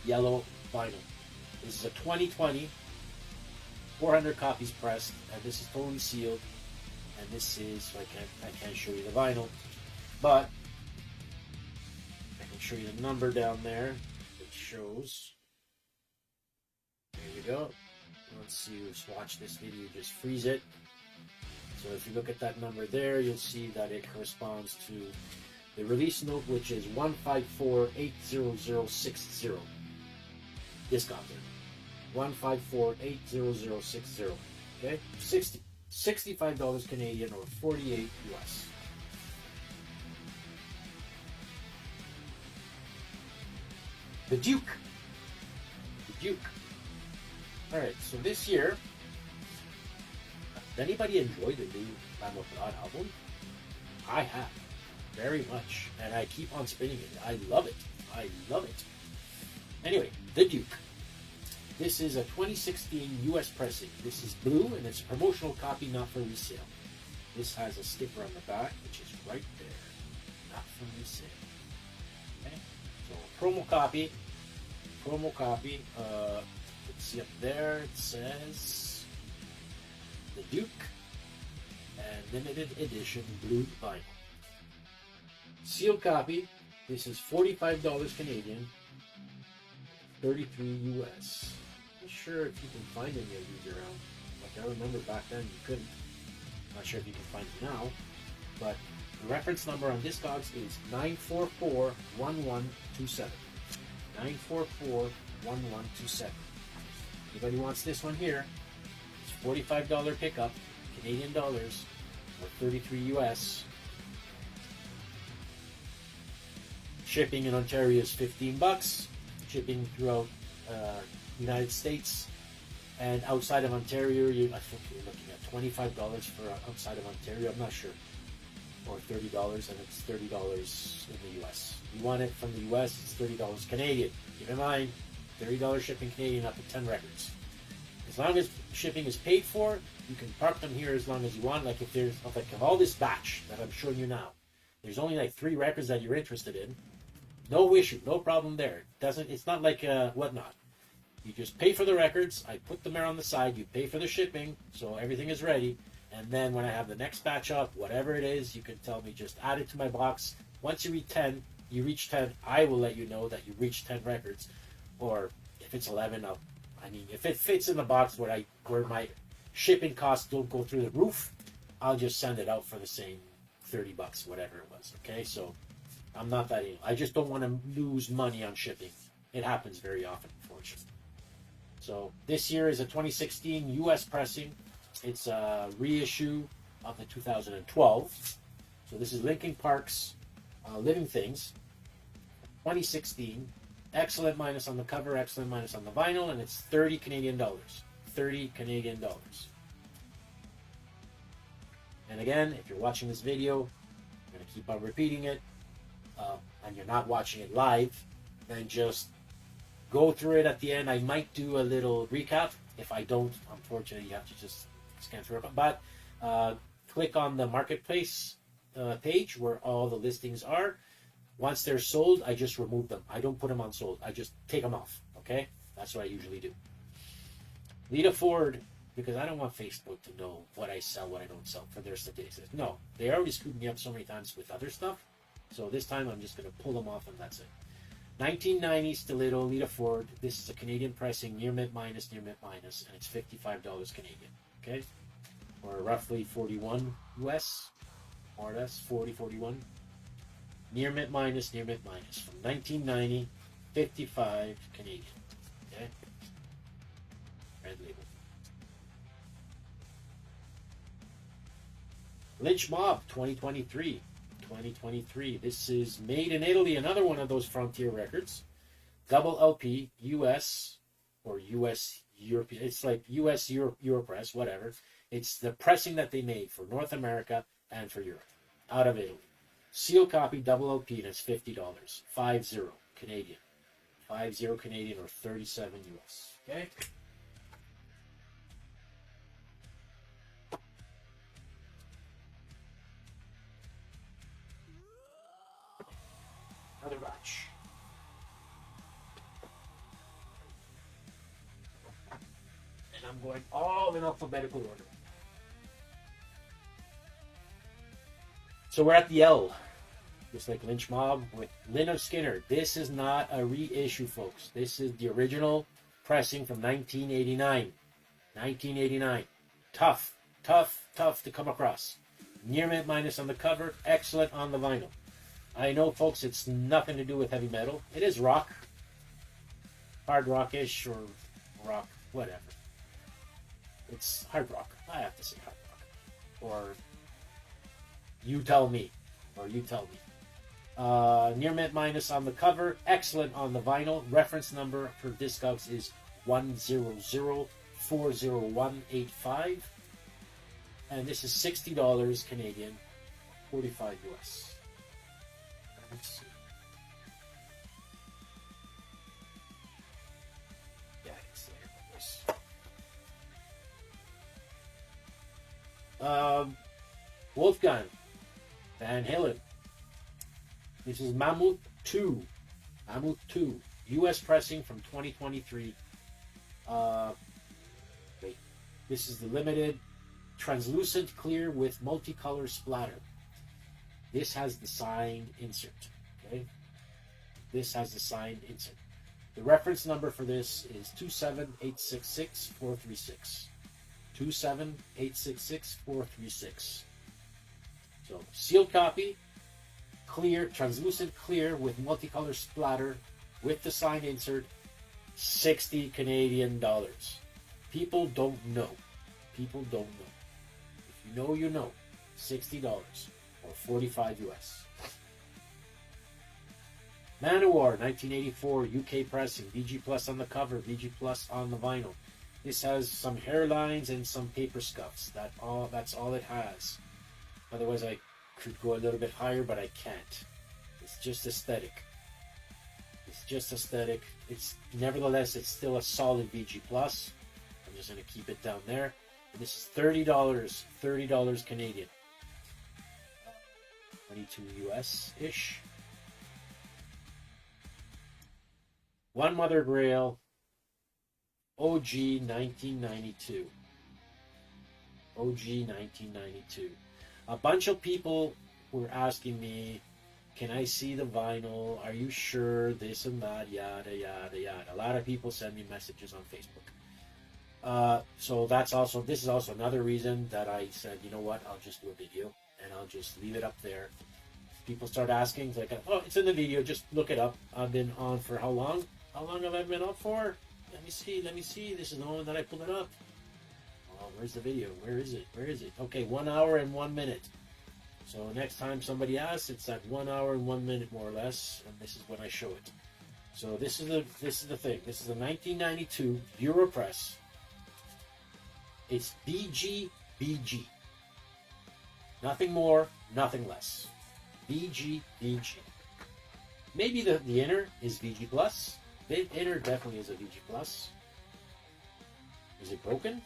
S1: yellow vinyl. This is a 2020. 400 copies pressed, and this is totally sealed. And this is, so I can't show you the vinyl, but I can show you the number down there. It shows. There you go. Once you watch this video, just freeze it. So if you look at that number there, you'll see that it corresponds to the release note, which is 154-80060. Disc out there. 154-80060. Okay? $65 Canadian or 48 US. The Duke. Alright, so this year, did anybody enjoy the new Lamb of God album? I have. Very much. And I keep on spinning it. I love it. Anyway, The Duke. This is a 2016 US pressing. This is blue and it's a promotional copy, not for resale. This has a sticker on the back, which is right there. Not for resale. Okay? So promo copy. Let's see up there. It says The Duke and limited edition blue vinyl. Sealed copy. This is $45 Canadian. 33 US. Not sure if you can find any of these around. Like I remember back then you couldn't. Not sure if you can find them now. But the reference number on Discogs is 944-1127. 944-1127. Anybody wants this one here? It's $45 pickup, Canadian dollars, or 33 US. Shipping in Ontario is $15. Shipping throughout United States and outside of Ontario, I think you're looking at $25 for outside of Ontario. I'm not sure. or $30, and it's $30 in the US. You want it from the US, it's $30 Canadian. Keep in mind, $30 shipping Canadian up to 10 records. As long as shipping is paid for, you can park them here as long as you want. Like if there's like of all this batch that I'm showing you now, there's only like 3 records that you're interested in. No issue, no problem there. It's not like whatnot. You just pay for the records. I put them there on the side. You pay for the shipping, so everything is ready. And then when I have the next batch up, whatever it is, you can tell me just add it to my box. Once you reach 10, I will let you know that you reached 10 records. Or if it's 11, if it fits in the box where my shipping costs don't go through the roof, I'll just send it out for the same $30, whatever it was. Okay, so I'm not that ill. I just don't want to lose money on shipping. It happens very often, unfortunately. So this year is a 2016 U.S. pressing. It's a reissue of the 2012. So this is Linkin Park's Living Things, 2016. Excellent minus on the cover, excellent minus on the vinyl, and it's $30 Canadian. 30 Canadian dollars. And again, if you're watching this video, I'm going to keep on repeating it, and you're not watching it live, then just go through it at the end. I might do a little recap. If I don't, unfortunately, you have to just scan through it. But click on the marketplace page where all the listings are. Once they're sold, I just remove them. I don't put them on sold. I just take them off. Okay? That's what I usually do. Lita Ford, because I don't want Facebook to know what I sell, what I don't sell for their statistics. No, they already screwed me up so many times with other stuff. So this time I'm just going to pull them off and that's it. 1990 Stiletto, Lita Ford. This is a Canadian pressing, near mint minus, and it's $55 Canadian. Okay? Or roughly 41 US, more or less, 40, 41. Near mint minus, from 1990, 55 Canadian. Okay? Red label. Lynch Mob 2023. This is made in Italy, another one of those Frontier records. Double LP, US, or US European. It's like US Europress, whatever. It's the pressing that they made for North America and for Europe, out of Italy. Seal copy, double LP, and it's $50. 50 Canadian. 50 Canadian or 37 US. Okay? Another batch. And I'm going all in alphabetical order. So we're at the L. Just like Lynch Mob with Lynyrd Skynyrd. This is not a reissue, folks. This is the original pressing from 1989. 1989. Tough to come across. Near mint minus on the cover, excellent on the vinyl. I know, folks, it's nothing to do with heavy metal. It is rock. Hard rockish or rock, whatever. It's hard rock. I have to say hard rock. Or you tell me. Near mint minus on the cover, excellent on the vinyl. Reference number for Discogs is 100-40185. And this is $60 Canadian, 45 US. Let's see. Yeah, it's there. Wolfgang Van Halen. This is Mammoth 2. US pressing from 2023. This is the limited translucent clear with multicolor splatter. This has the signed insert. Okay? This has the signed insert. The reference number for this is 27866-436. 27866-436. So, sealed copy, clear, translucent clear with multicolor splatter with the signed insert, $60 Canadian. People don't know. If you know, you know. $60 or 45 US. Manowar 1984 UK pressing, VG Plus on the cover, VG Plus on the vinyl. This has some hairlines and some paper scuffs. That's all it has. Otherwise, I could go a little bit higher, but I can't. It's just aesthetic. It's just aesthetic. It's nevertheless, it's still a solid VG plus. I'm just gonna keep it down there. And this is $30, $30 Canadian, 22 US ish. One Mother Grail, OG 1992. OG 1992. A bunch of people were asking me, can I see the vinyl? Are you sure? This and that, yada, yada, yada. A lot of people send me messages on Facebook. So this is also another reason that I said, you know what, I'll just do a video and I'll just leave it up there. People start asking, it's like, oh, it's in the video, just look it up. I've been on for how long? How long have I been up for? Let me see. This is the one that I pulled it up. Oh, where's the video? Where is it? Okay, 1 hour and 1 minute. So next time somebody asks, it's at 1 hour and 1 minute more or less, and this is when I show it. So this is the thing. This is a 1992 Europress. It's VG. Nothing more, nothing less. VG. Maybe the inner is VG plus. The inner definitely is a VG plus. Is it broken?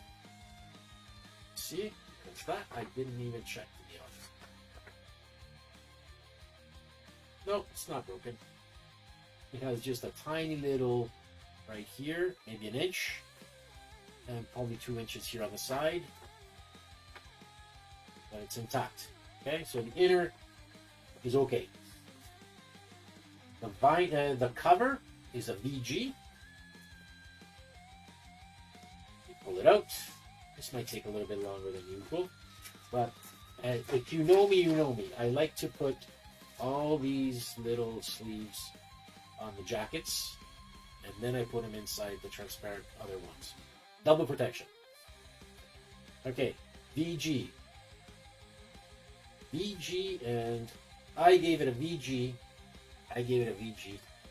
S1: See, it's that. I didn't even check, to be honest. No, it's not broken. It has just a tiny little right here, maybe an inch, and probably 2 inches here on the side. But it's intact. Okay, so the inner is okay. The cover is a VG. You pull it out. This might take a little bit longer than usual, but if you know me, you know me. I like to put all these little sleeves on the jackets, and then I put them inside the transparent other ones. Double protection. Okay, VG, and I gave it a VG.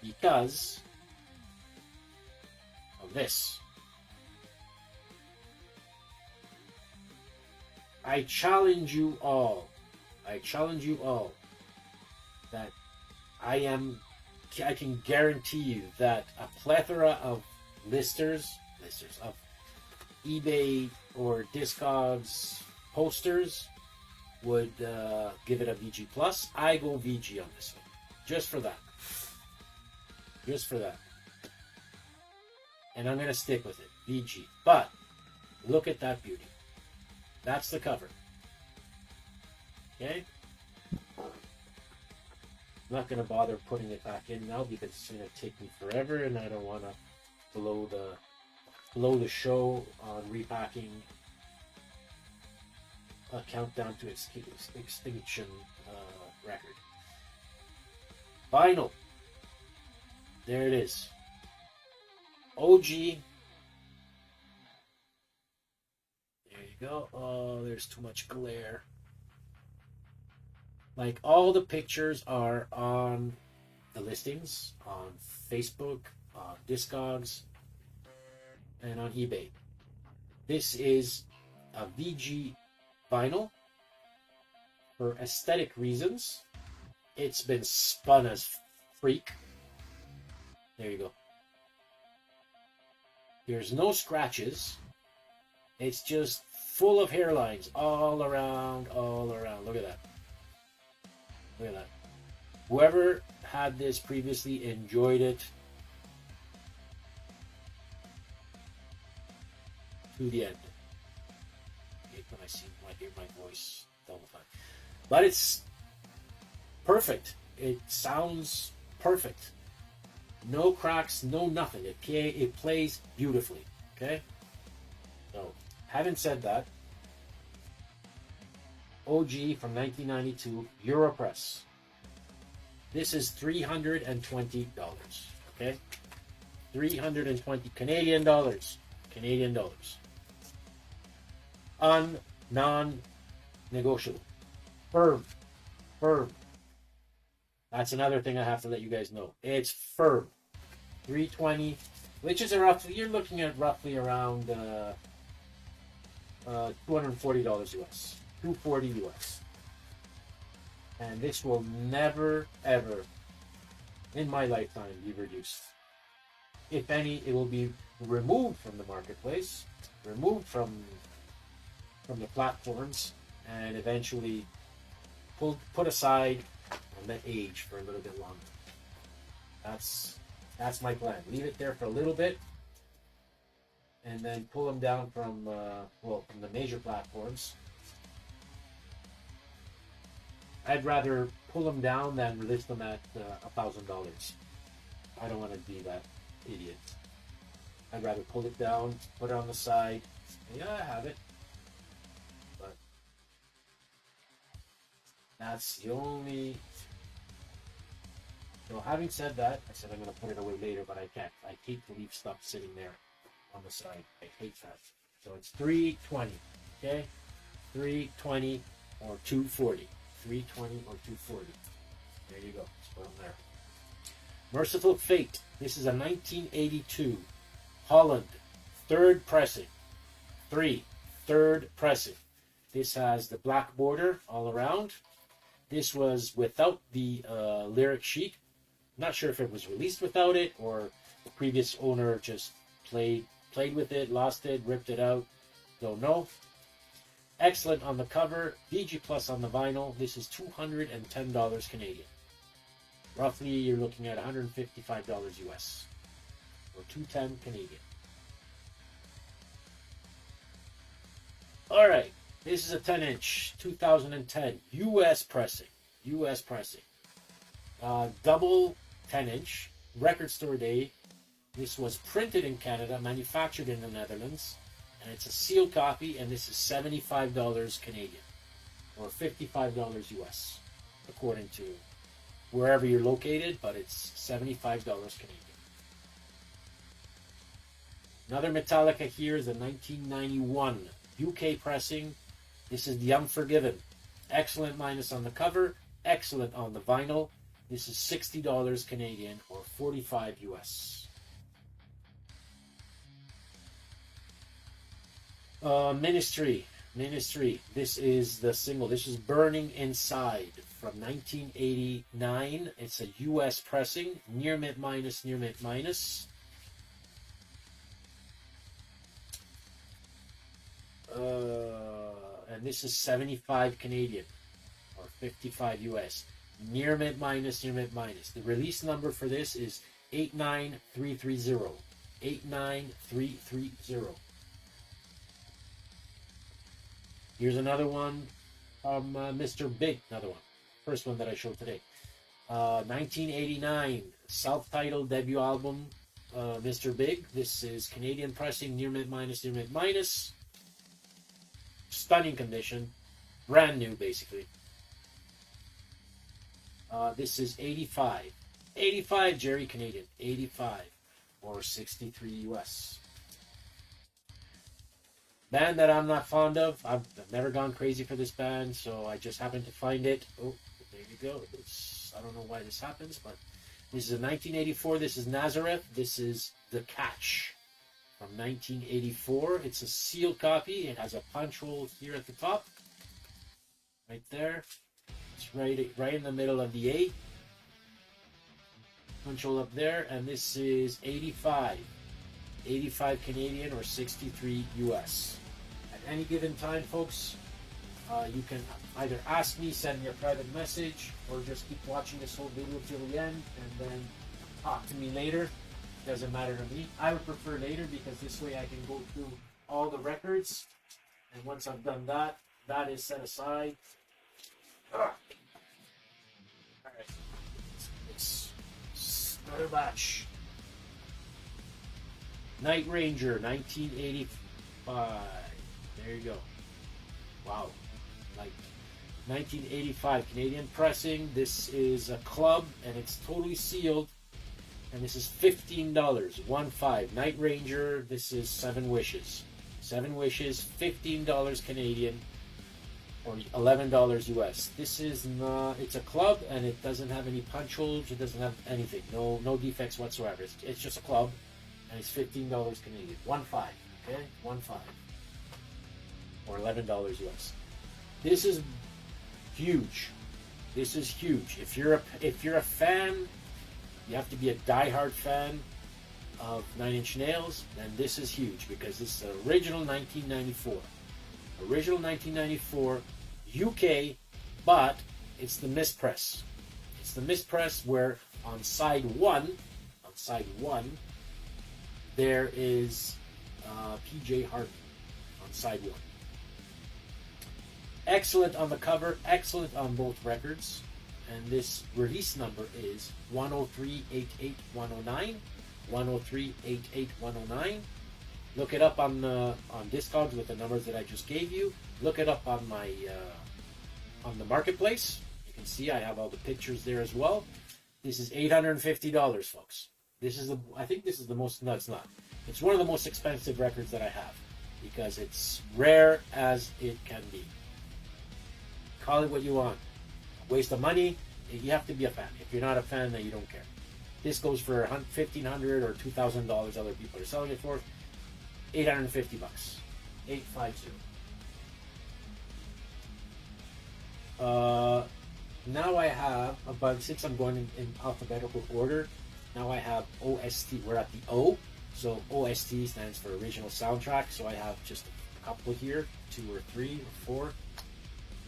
S1: Because of this. I challenge you all that I can guarantee you that a plethora of listers of eBay or Discogs posters would give it a VG plus. I go VG on this one. Just for that. And I'm going to stick with it. VG. But look at that beauty. That's the cover. Okay? I'm not going to bother putting it back in now because it's going to take me forever and I don't want to blow the show on repacking a countdown to extinction record. Vinyl. There it is. OG. There you go. Oh, there's too much glare. Like, all the pictures are on the listings, on Facebook, on Discogs, and on eBay. This is a VG vinyl for aesthetic reasons. It's been spun as freak. There you go. There's no scratches. It's just full of hairlines all around. Look at that. Whoever had this previously enjoyed it to the end. When I hear my voice all the time. But it's perfect. It sounds perfect. No cracks, no nothing. It plays beautifully. Okay? So, having said that, OG from 1992, Europress. This is $320. Okay? 320 Canadian dollars. Non-negotiable. Firm. That's another thing I have to let you guys know. It's firm. 320, which is you're looking at roughly around $240 US. $240 US. And this will never, ever, in my lifetime, be reduced. If any, it will be removed from the marketplace, removed from the platforms, and eventually put aside and let age for a little bit longer. That's my plan. Leave it there for a little bit, and then pull them down from from the major platforms. I'd rather pull them down than release them at $1,000. I don't want to be that idiot. I'd rather pull it down, put it on the side. Yeah, I have it. But that's the only... So having said that, I said I'm going to put it away later, but I can't. I hate to leave stuff sitting there on the side. I hate that. So it's $320, okay? $320 or $240. $320 or $240. There you go. Let's put them there. Merciful Fate. This is a 1982 Holland third pressing. Third pressing. This has the black border all around. This was without the lyric sheet. Not sure if it was released without it or the previous owner just played with it, lost it, ripped it out. Don't know. Excellent on the cover. VG Plus on the vinyl. This is $210 Canadian. Roughly, you're looking at $155 US. Or $210 Canadian. Alright. This is a 10-inch. 2010. US pressing. US pressing. Double 10-inch. Record store day. This was printed in Canada. Manufactured in the Netherlands. And it's a sealed copy, and this is $75 Canadian, or $55 US, according to wherever you're located, but it's $75 Canadian. Another Metallica here is a 1991 UK pressing. This is The Unforgiven. Excellent minus on the cover, excellent on the vinyl. This is $60 Canadian, or $45 US. Ministry. This is the single. This is Burning Inside from 1989. It's a US pressing. Near mint minus. And this is 75 Canadian or 55 US. Near mint minus. The release number for this is 89330. 89330. Here's another one from Mr. Big. Another one. First one that I showed today. 1989. Self-titled debut album, Mr. Big. This is Canadian pressing. Near mint minus. Stunning condition. Brand new, basically. This is 85. 85, Jerry, Canadian. 85. Or 63 US. Band that I'm not fond of. I've never gone crazy for this band, so I just happened to find it. Oh, there you go. I don't know why this happens, but this is a 1984. This is Nazareth. This is The Catch from 1984. It's a sealed copy. It has a punch hole here at the top. Right there. It's right in the middle of the A. Punch hole up there. And this is 85. 85 Canadian or 63 US. At any given time, folks, you can either ask me, send me a private message, or just keep watching this whole video till the end and then talk to me later. Doesn't matter to me. I would prefer later because this way I can go through all the records, and once I've done that, that is set aside. Alright, let's another batch. Night Ranger, 1985. There you go. Wow. Like 1985 Canadian pressing. This is a club, and it's totally sealed. And this is $15. 1-5. Night Ranger. This is 7 Wishes. 7 Wishes. $15 Canadian, or $11 US. This is not. It's a club, and it doesn't have any punch holes. It doesn't have anything. No defects whatsoever. It's just a club. And it's $15 Canadian. 1-5. Okay? 1-5. Or $11 US. This is huge. This is huge. If you're a fan, you have to be a diehard fan of Nine Inch Nails, then this is huge because this is original 1994. Original 1994 UK, but it's the mispress. It's the mispress where on side one, there is PJ Harvey on side one. Excellent on the cover, excellent on both records, and this release number is 103-88109, 103-88109. Look it up on Discogs with the numbers that I just gave you. Look it up on my on the marketplace. You can see I have all the pictures there as well. This is $850, folks. I think this is the most. No, it's not. It's one of the most expensive records that I have because it's rare as it can be. Call it what you want. Waste of money. You have to be a fan. If you're not a fan, then you don't care. This goes for $1,500 or $2,000. Other people are selling it for $850. $850. Now I have, but since I'm going in alphabetical order, now I have OST. We're at the O, so OST stands for original soundtrack. So I have just a couple here, 2 or 3 or 4.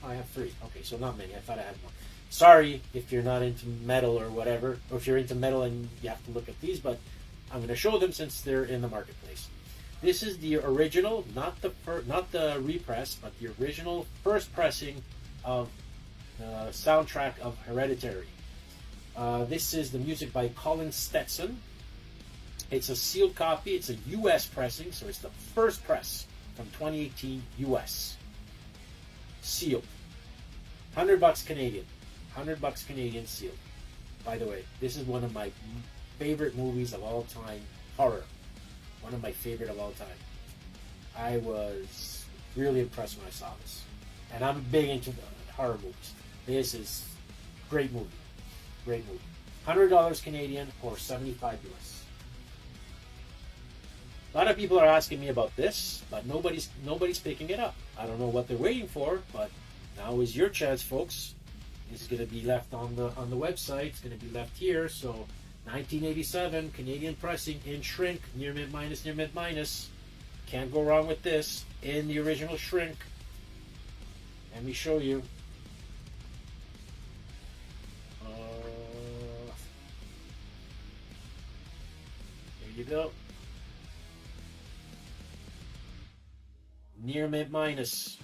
S1: Oh, I have 3. Okay, so not many. I thought I had more. Sorry if you're not into metal or whatever, or if you're into metal and you have to look at these, but I'm going to show them since they're in the marketplace. This is the original, not the repress, but the original first pressing of the soundtrack of Hereditary. This is the music by Colin Stetson. It's a sealed copy. It's a U.S. pressing, so it's the first press from 2018 U.S. Sealed. $100 Canadian. $100 Canadian sealed. By the way, this is one of my favorite movies of all time. Horror. One of my favorite of all time. I was really impressed when I saw this. And I'm big into horror movies. This is a great movie. Great movie. $100 Canadian or $75 US. A lot of people are asking me about this, but nobody's picking it up. I don't know what they're waiting for, but now is your chance, folks. This is going to be left on the website. It's going to be left here. So 1987 Canadian pressing in shrink, near mint minus, near mint minus. Can't go wrong with this in the original shrink. Let me show you. There you go. Near mint minus.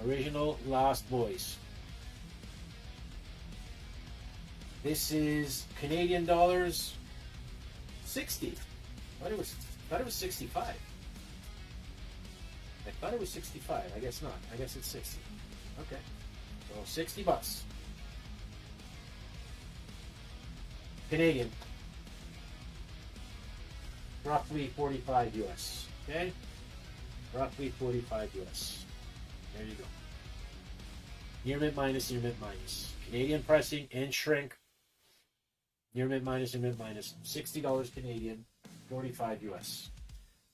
S1: Original Lost Boys. This is Canadian dollars 60. I thought it was 65. I thought it was 65. I guess not. I guess it's 60. Okay. So $60. Canadian. Roughly 45 US. Okay? Roughly 45 US. There you go. Near mint minus, near mint minus. Canadian pressing in shrink. Near mint minus, near mint minus. $60 Canadian, 45 US.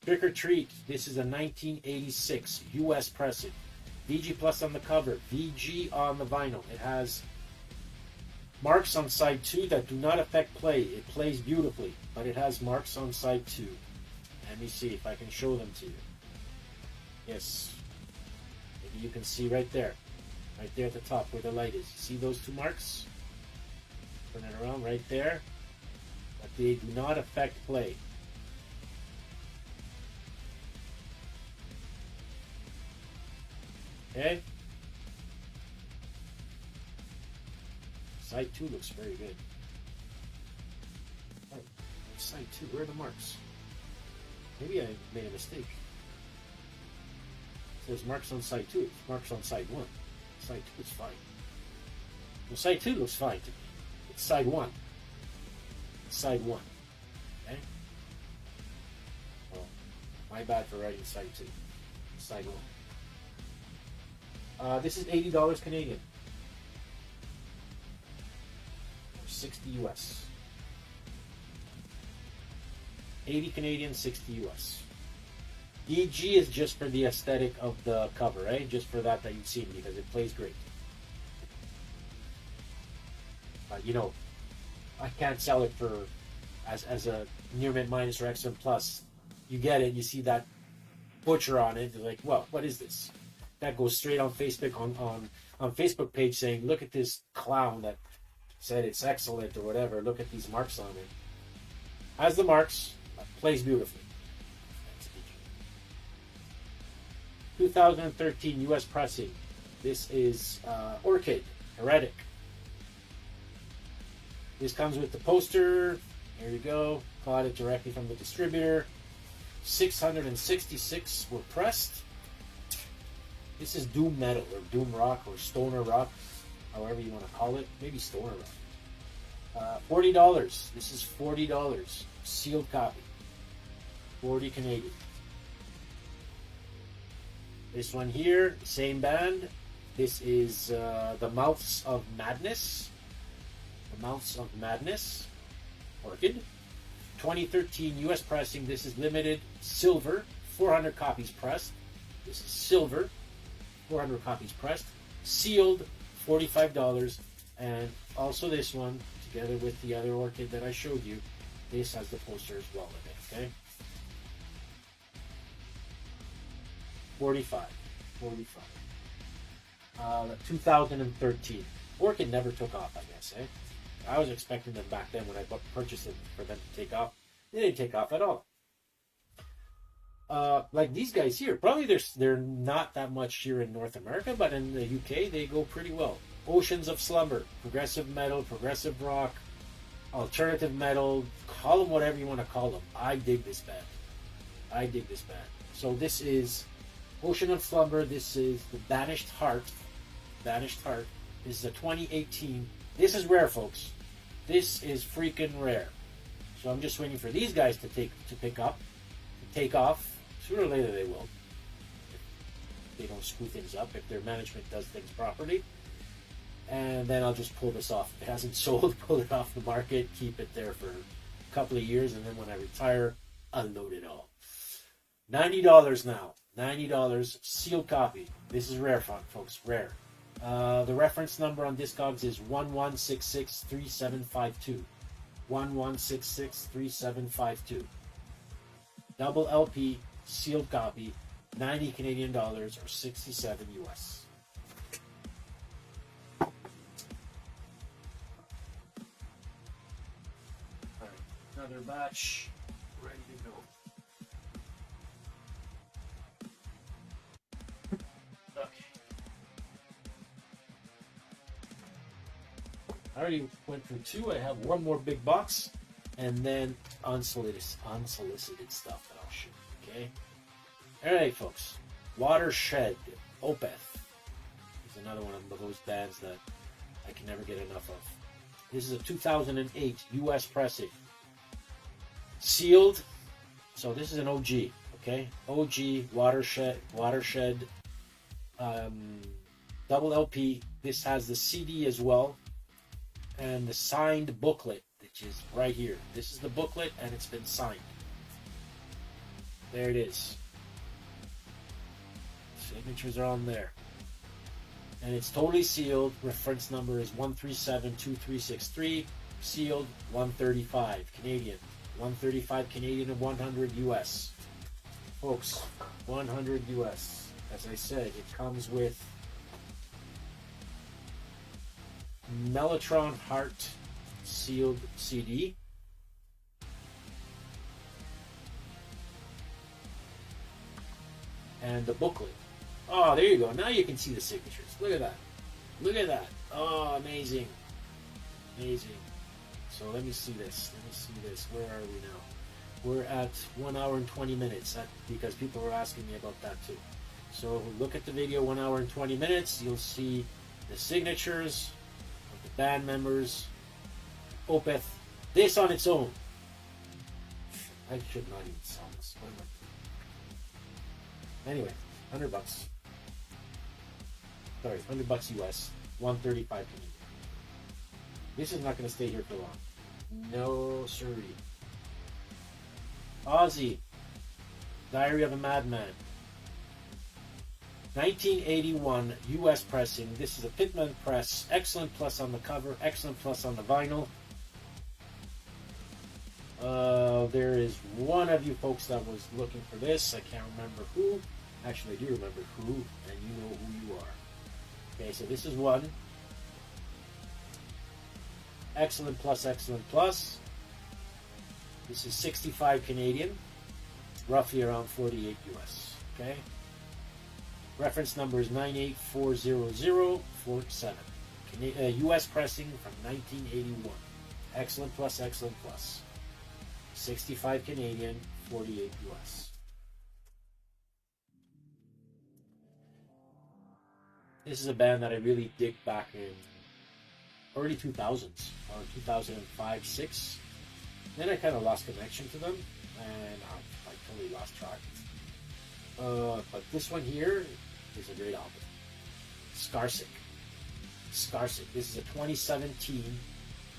S1: Trick or Treat. This is a 1986 US pressing. VG Plus on the cover. VG on the vinyl. It has marks on side 2 that do not affect play. It plays beautifully, but it has marks on side 2. Let me see if I can show them to you. Yes. Maybe you can see right there at the top where the light is. See those 2 marks? Turn it around right there. But they do not affect play. Okay? Side 2 looks very good. Oh, side 2, where are the marks? Maybe I made a mistake. It says marks on side 2. It's marks on side 1. Side 2 is fine. Well, side 2 looks fine to me. It's side 1. It's side 1. Okay? Well, my bad for writing side 2. It's side 1. This is $80 Canadian. Or 60 US. 80 Canadian, 60 US. EG is just for the aesthetic of the cover, right? Just for that you've seen because it plays great. But you know, I can't sell it for as a near mint minus or excellent plus. You get it, you see that butcher on it, you're like, well, what is this? That goes straight on Facebook on Facebook page saying, look at this clown that said it's excellent or whatever. Look at these marks on it. Has the marks, plays beautifully. 2013 US pressing. This is Orchid Heretic. This comes with the poster. Here you go. Bought it directly from the distributor. 666 were pressed. This is doom metal or doom rock or stoner rock, however you want to call it. Maybe stoner rock. $40. This is $40. Sealed copy. 40 Canadian. This one here, same band. This is the Mouths of Madness. The Mouths of Madness. Orchid. 2013 US pressing. This is limited silver. 400 copies pressed. This is silver. 400 copies pressed. Sealed. $45. And also this one, together with the other orchid that I showed you, this has the poster as well in it. Okay. 45. 2013. Orchid never took off, I guess, eh? I was expecting them back then when I purchased them for them to take off. They didn't take off at all. Like these guys here, probably they're not that much here in North America, but in the UK they go pretty well. Oceans of Slumber, progressive metal, progressive rock, alternative metal, call them whatever you want to call them. I dig this band. So this is Ocean of Slumber. This is the Banished Heart. This is a 2018. This is rare, folks. This is freaking rare. So I'm just waiting for these guys to take off. Sooner or later they will. If they don't screw things up, if their management does things properly. And then I'll just pull this off. If it hasn't sold, pull it off the market, keep it there for a couple of years, and then when I retire, unload it all. $90 now. $90, sealed copy. This is rare, folks, rare. The reference number on Discogs is 11663752. 11663752. Double LP, sealed copy, 90 Canadian dollars or 67 US. Alright, another batch, ready to go. I already went through two. I have one more big box, and then unsolicited stuff that I'll shoot. Okay. All right, folks. Watershed Opeth is another one of those bands that I can never get enough of. This is a 2008 U.S. pressing, sealed. So this is an OG. Okay, OG Watershed. Double LP. This has the CD as well. And the signed booklet, which is right here. This is the booklet, and it's been signed. There it is. Signatures are on there. And it's totally sealed. Reference number is 1372363. Sealed 135 Canadian. 135 Canadian and 100 US. Folks, 100 US. As I said, it comes with Mellotron Heart sealed CD. And the booklet. Oh, there you go. Now you can see the signatures. Look at that. Look at that. Oh, amazing. Amazing. So let me see this. Where are we now? We're at 1 hour and 20 minutes. Because people were asking me about that too. So look at the video, 1 hour and 20 minutes. You'll see the signatures of the band members. Opeth. This on its own. I should not even sell this. What am I doing? Anyway, $100. Sorry, $100 US. 135 Canadian. This is not going to stay here for long. No, sirree. Ozzy. Diary of a Madman. 1981 US pressing. This is a Pitman press. Excellent plus on the cover. Excellent plus on the vinyl. There is one of you folks that was looking for this. I can't remember who. Actually, I do remember who, and you know who you are. Okay, so this is one. Excellent plus, excellent plus. This is 65 Canadian, roughly around 48 US. Okay. Reference number is 9840047. US pressing from 1981. Excellent plus, excellent plus. 65 Canadian, 48 US. This is a band that I really dig back in early 2000s, or 2005-6. Then I kind of lost connection to them, and I totally lost track. But this one here is a great album. Skarsik. This is a 2017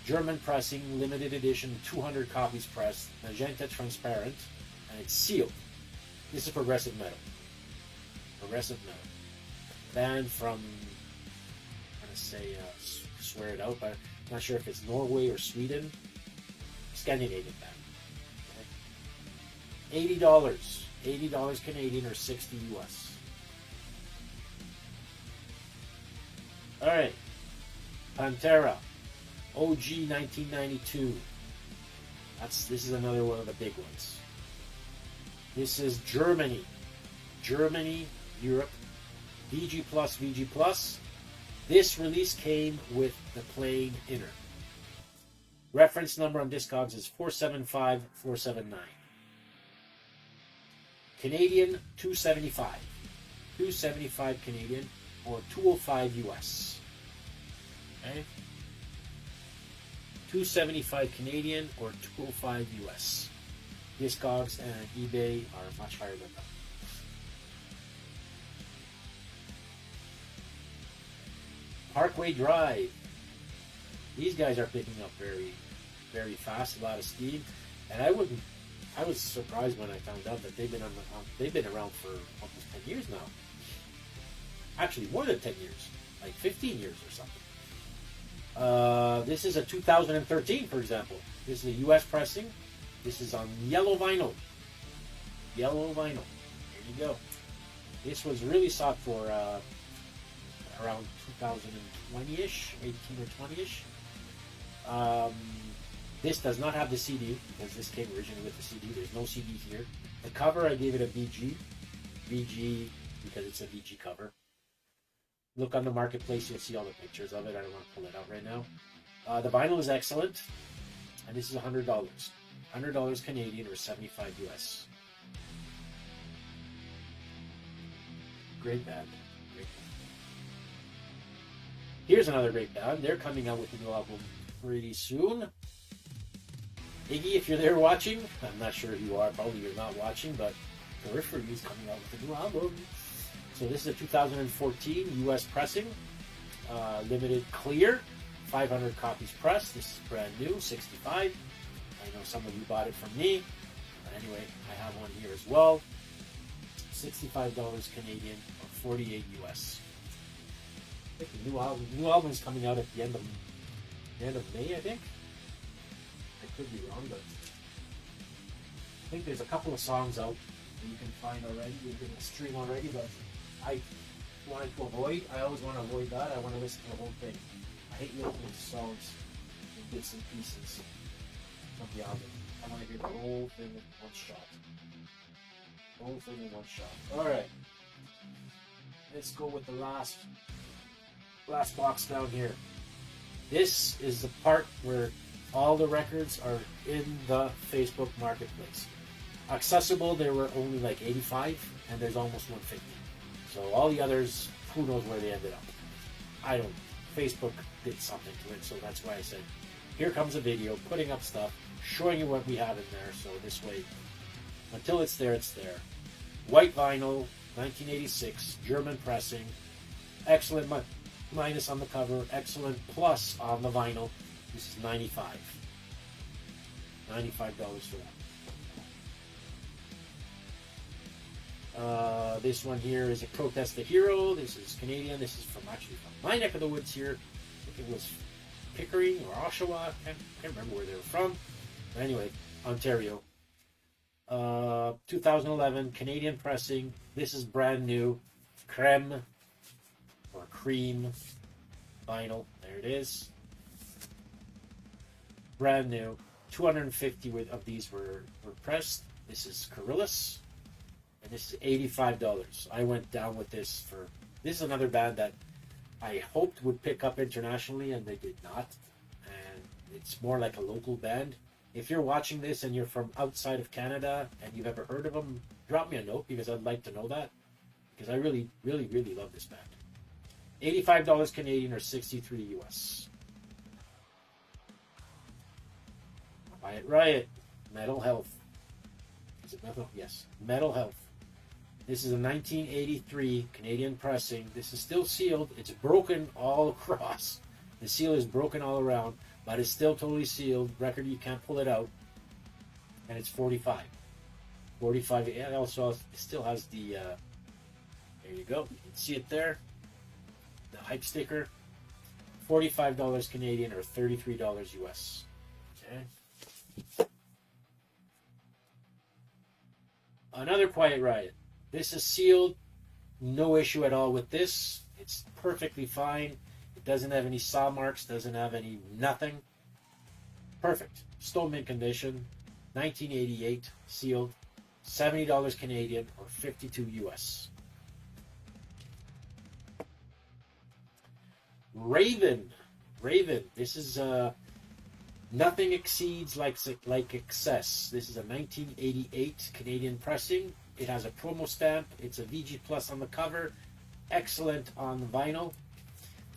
S1: German pressing, limited edition, 200 copies pressed, magenta transparent, and it's sealed. This is progressive metal. Band from, I'm going to say, swear it out, but I'm not sure if it's Norway or Sweden. Scandinavian band. Okay. $80 Canadian or 60 US. Alright. Pantera. OG 1992. This is another one of the big ones. This is Germany, Europe. VG+. This release came with the plain inner. Reference number on Discogs is 475479. Canadian, 275. 275 Canadian or 205 US. Okay? 275 Canadian or 205 US. Discogs and eBay are much higher than that. Parkway Drive. These guys are picking up very, very fast. A lot of steam, and I was surprised when I found out that they've been around for almost 10 years now. Actually, more than 10 years, like 15 years or something. This is a 2013, for example. This is a U.S. pressing. This is on yellow vinyl. There you go. This was really sought for around 2020-ish, 18 or 20-ish. This does not have the CD because this came originally with the CD. There's no CD here. The cover, I gave it a VG. VG because it's a VG cover. Look on the marketplace, you'll see all the pictures of it. I don't want to pull it out right now. The vinyl is excellent, and this is $100. $100 Canadian or 75 US. Great band. Here's another great band. They're coming out with a new album pretty soon. Iggy, if you're there watching, I'm not sure who you are. Probably you're not watching, but Periphery is coming out with a new album. So this is a 2014 US pressing, limited clear, 500 copies pressed. This is brand new, 65. I know some of you bought it from me, but anyway, I have one here as well. $65 Canadian or 48 US. I think the new album is coming out at the end of May, I think. I could be wrong, but I think there's a couple of songs out that you can find already. You can stream already, but I always want to avoid that. I want to listen to the whole thing. I hate listening to songs in bits and pieces of the album. I want to hear the whole thing in one shot. Alright. Let's go with the last box down here. This is the part where all the records are in the Facebook marketplace. Accessible, there were only like 85, and there's almost 150. So all the others, who knows where they ended up. Facebook did something to it, so that's why I said, here comes a video, putting up stuff, showing you what we have in there, so this way, until it's there, it's there. White vinyl, 1986, German pressing, excellent minus on the cover, excellent plus on the vinyl. This is $95. $95 for that. This one here is a Protest the Hero. This is Canadian. This is from my neck of the woods here. I think it was Pickering or Oshawa. Can't remember where they were from. But anyway, Ontario. 2011 Canadian pressing. This is brand new. Creme or cream vinyl. There it is. Brand new. 250 of these were pressed. This is Coryllis. And this is $85. I went down with this for... This is another band that I hoped would pick up internationally, and they did not. And it's more like a local band. If you're watching this and you're from outside of Canada and you've ever heard of them, drop me a note because I'd like to know that. Because I really, really, really love this band. $85 Canadian or $63 US. Riot. Metal Health. Is it Metal? Yes. Metal Health. This is a 1983 Canadian pressing. This is still sealed. It's broken all across. The seal is broken all around, but it's still totally sealed. Record, you can't pull it out. And it's 45. 45. It also still has the... there you go. You can see it there. The hype sticker. $45 Canadian or $33 US. Okay. Another Quiet Riot. This is sealed. No issue at all with this. It's perfectly fine. It doesn't have any saw marks. Doesn't have any nothing. Perfect. Still mint condition. 1988. Sealed. $70 Canadian or $52 US. Raven. This is nothing exceeds like excess. This is a 1988 Canadian pressing. It has a promo stamp. It's a VG Plus on the cover. Excellent on the vinyl.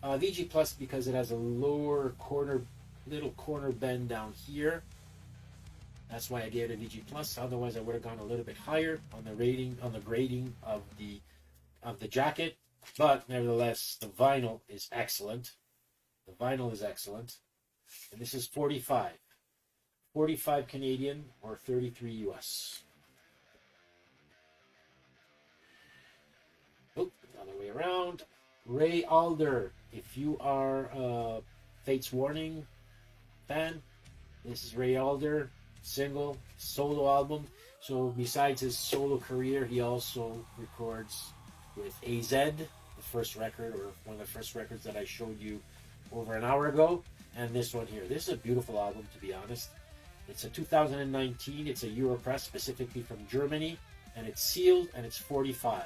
S1: VG Plus because it has a little corner bend down here. That's why I gave it a VG Plus. Otherwise, I would have gone a little bit higher on the rating, on the grading of the jacket. But nevertheless, the vinyl is excellent. The vinyl is excellent. And this is 45. 45 Canadian or 33 US. Oh, other way around. Ray Alder. If you are a Fate's Warning fan, this is Ray Alder. Single, solo album. So besides his solo career, he also records with AZ, the first record, or one of the first records that I showed you over an hour ago. And this one here. This is a beautiful album, to be honest. It's a 2019. It's a Europress, specifically from Germany. And it's sealed, and it's 45.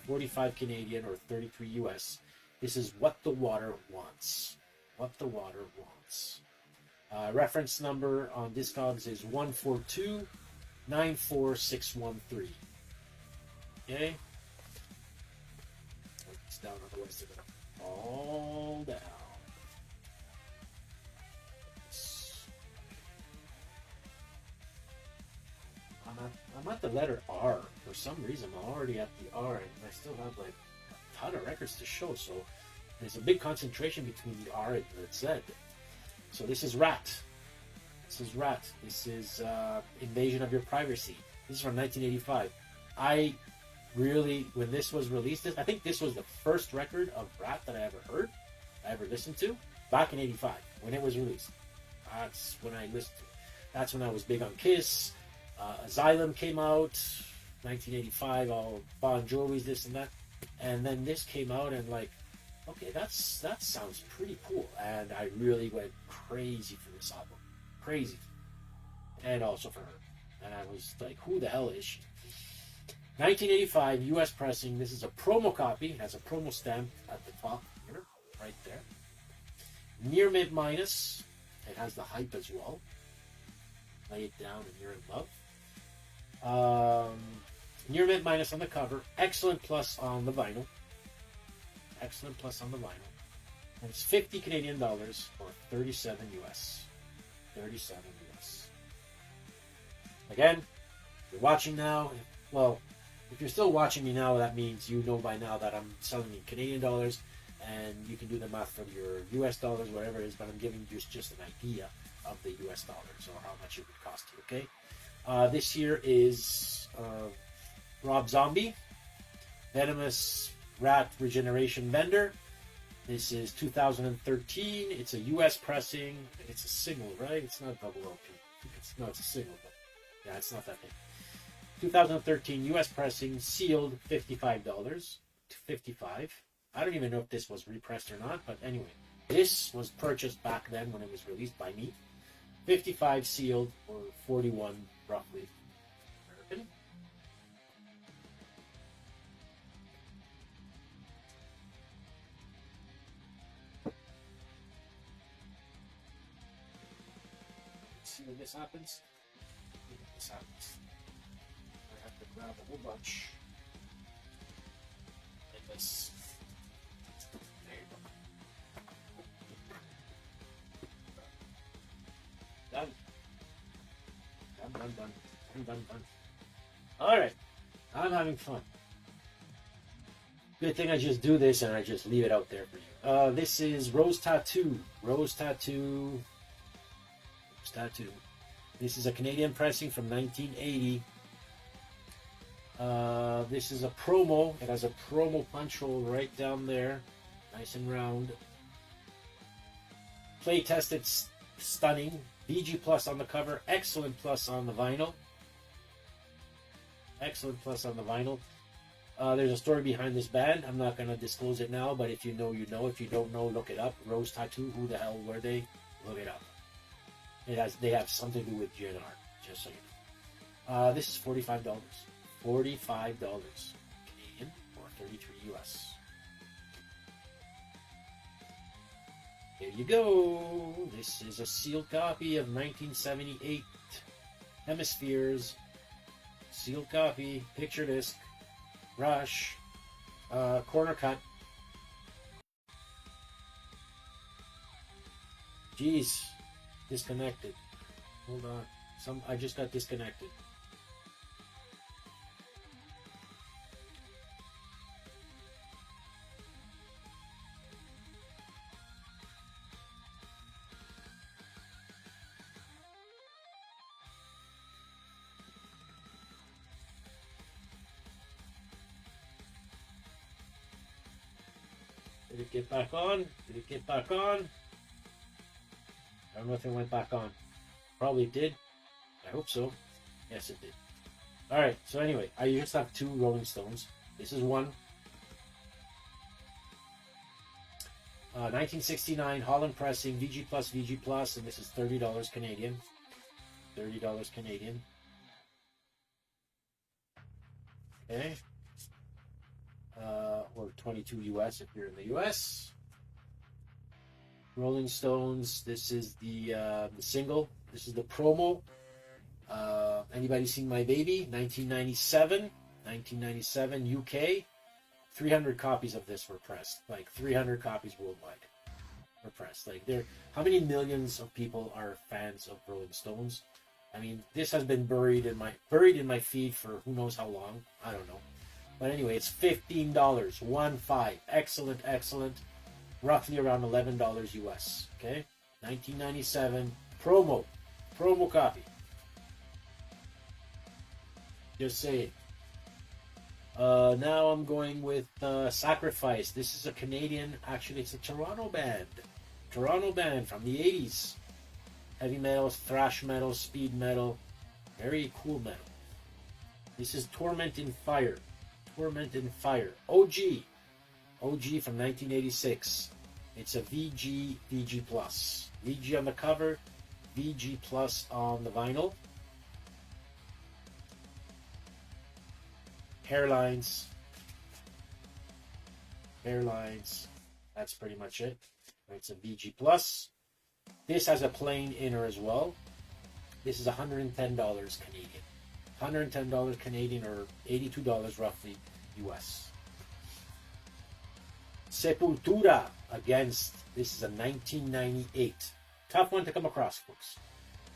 S1: 45 Canadian or 33 US. This is What the Water Wants. What the Water Wants. Reference number on Discogs is 142-94613. Okay? It's down, otherwise they're going to fall down. I'm at the letter R. For some reason, I'm already at the R, and I still have like a ton of records to show. So there's a big concentration between the R and the Z. So this is Rat. This is Rat. This is Invasion of Your Privacy. This is from 1985. I really, when this was released, I think this was the first record of Rat that I ever heard, I ever listened to, back in 85, when it was released. That's when I listened to it. That's when I was big on Kiss. Asylum came out, 1985, all Bon Jovi's, this and that. And then this came out, and like, okay, that sounds pretty cool. And I really went crazy for this album. Crazy. And also for her. And I was like, who the hell is she? 1985, US pressing. This is a promo copy. It has a promo stamp at the top here, right there. Near Mid Minus. It has the hype as well. Lay it down and you're in love. Near Mid Minus on the cover. Excellent plus on the vinyl. Excellent plus on the vinyl. And it's 50 Canadian dollars or 37 US. 37 US. Again, if you're watching now, well, if you're still watching me now, that means you know by now that I'm selling in Canadian dollars, and you can do the math from your US dollars, whatever it is, but I'm giving you just an idea of the US dollars or how much it would cost you, okay? This here is Rob Zombie. Venomous Rat Regeneration Bender. This is 2013. It's a US pressing. It's a single, right? It's not double LP. It's a single, but yeah, it's not that big. 2013 US pressing, sealed, $55 to $55. I don't even know if this was repressed or not, but anyway, this was purchased back then when it was released by me. 55 sealed, or 41 roughly American. Let's see when this happens. When this happens. I have to grab a whole bunch. Like this. There you go. Done. Done. Alright. I'm having fun. Good thing I just do this and I just leave it out there for you. This is Rose Tattoo. Rose Tattoo. This is a Canadian pressing from 1980. This is a promo. It has a promo punch hole right down there. Nice and round. Play tested, stunning. VG Plus on the cover. Excellent Plus on the vinyl. Excellent Plus on the vinyl. There's a story behind this band. I'm not going to disclose it now, but if you know, you know. If you don't know, look it up. Rose Tattoo. Who the hell were they? Look it up. They have something to do with GNR, just so you know. This is $45. $45 Canadian or 33 US. Here you go. This is a sealed copy of 1978 Hemispheres. Sealed copy, picture disc, brush, corner cut. Jeez, disconnected. Hold on. I just got disconnected. Did it get back on? Did it get back on? I don't know if it went back on. Probably did. I hope so. Yes, it did. Alright, so anyway, I just have two Rolling Stones. This is one. 1969 Holland pressing, VG Plus, and this is $30 Canadian. $30 Canadian. Okay. Or 22 US if you're in the US. Rolling Stones. This is the single. This is the promo. Anybody seen My Baby? 1997. 1997 UK. 300 copies of this were pressed. Like 300 copies worldwide were pressed. Like how many millions of people are fans of Rolling Stones? I mean, this has been buried in my feed for who knows how long. I don't know. But anyway, it's $15. 1-5. Excellent. Roughly around $11 US. Okay? 1997. Promo copy. Just saying. Now I'm going with Sacrifice. This is a Canadian, actually it's a Toronto band. From the 80s. Heavy metal, thrash metal, speed metal. Very cool metal. This is Torment in Fire. OG from 1986. It's a VG Plus. VG on the cover, VG Plus on the vinyl. Hairlines. That's pretty much it. It's a VG Plus. This has a plain inner as well. This is $110 Canadian. $110 Canadian or $82 roughly US. Sepultura against, this is a 1998. Tough one to come across, folks.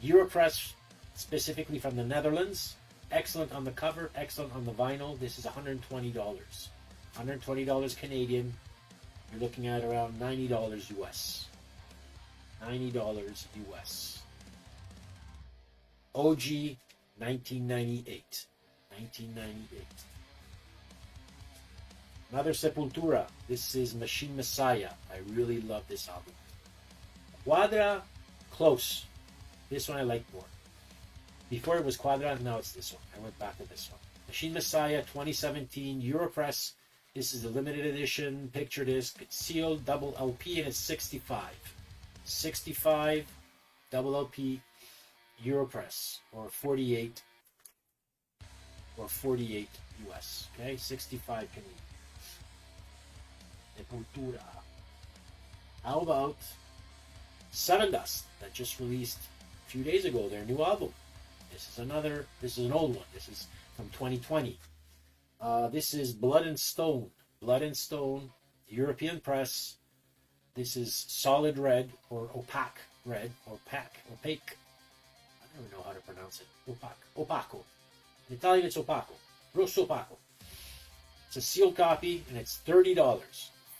S1: Europress, specifically from the Netherlands. Excellent on the cover, excellent on the vinyl. This is $120. $120 Canadian. You're looking at around $90 US. $90 US. OG 1998. Another Sepultura. This is Machine Messiah. I really love this album. Quadra, close. This one I like more. Before it was Quadra, now it's this one. I went back to this one. Machine Messiah 2017 Europress. This is the limited edition picture disc. It's sealed, double LP, and it's 65. 65 double LP Europress, or 48 US. Okay, 65 Canadian. Sepultura. How about Seven Dust, that just released a few days ago, their new album. This is an old one. This is from 2020. This is Blood and Stone. Blood and Stone, European press. This is solid red, or opaque red, opaque. I don't even know how to pronounce it. Opaco. In Italian, it's opaco. Rosso opaco. It's a sealed copy, and it's $30.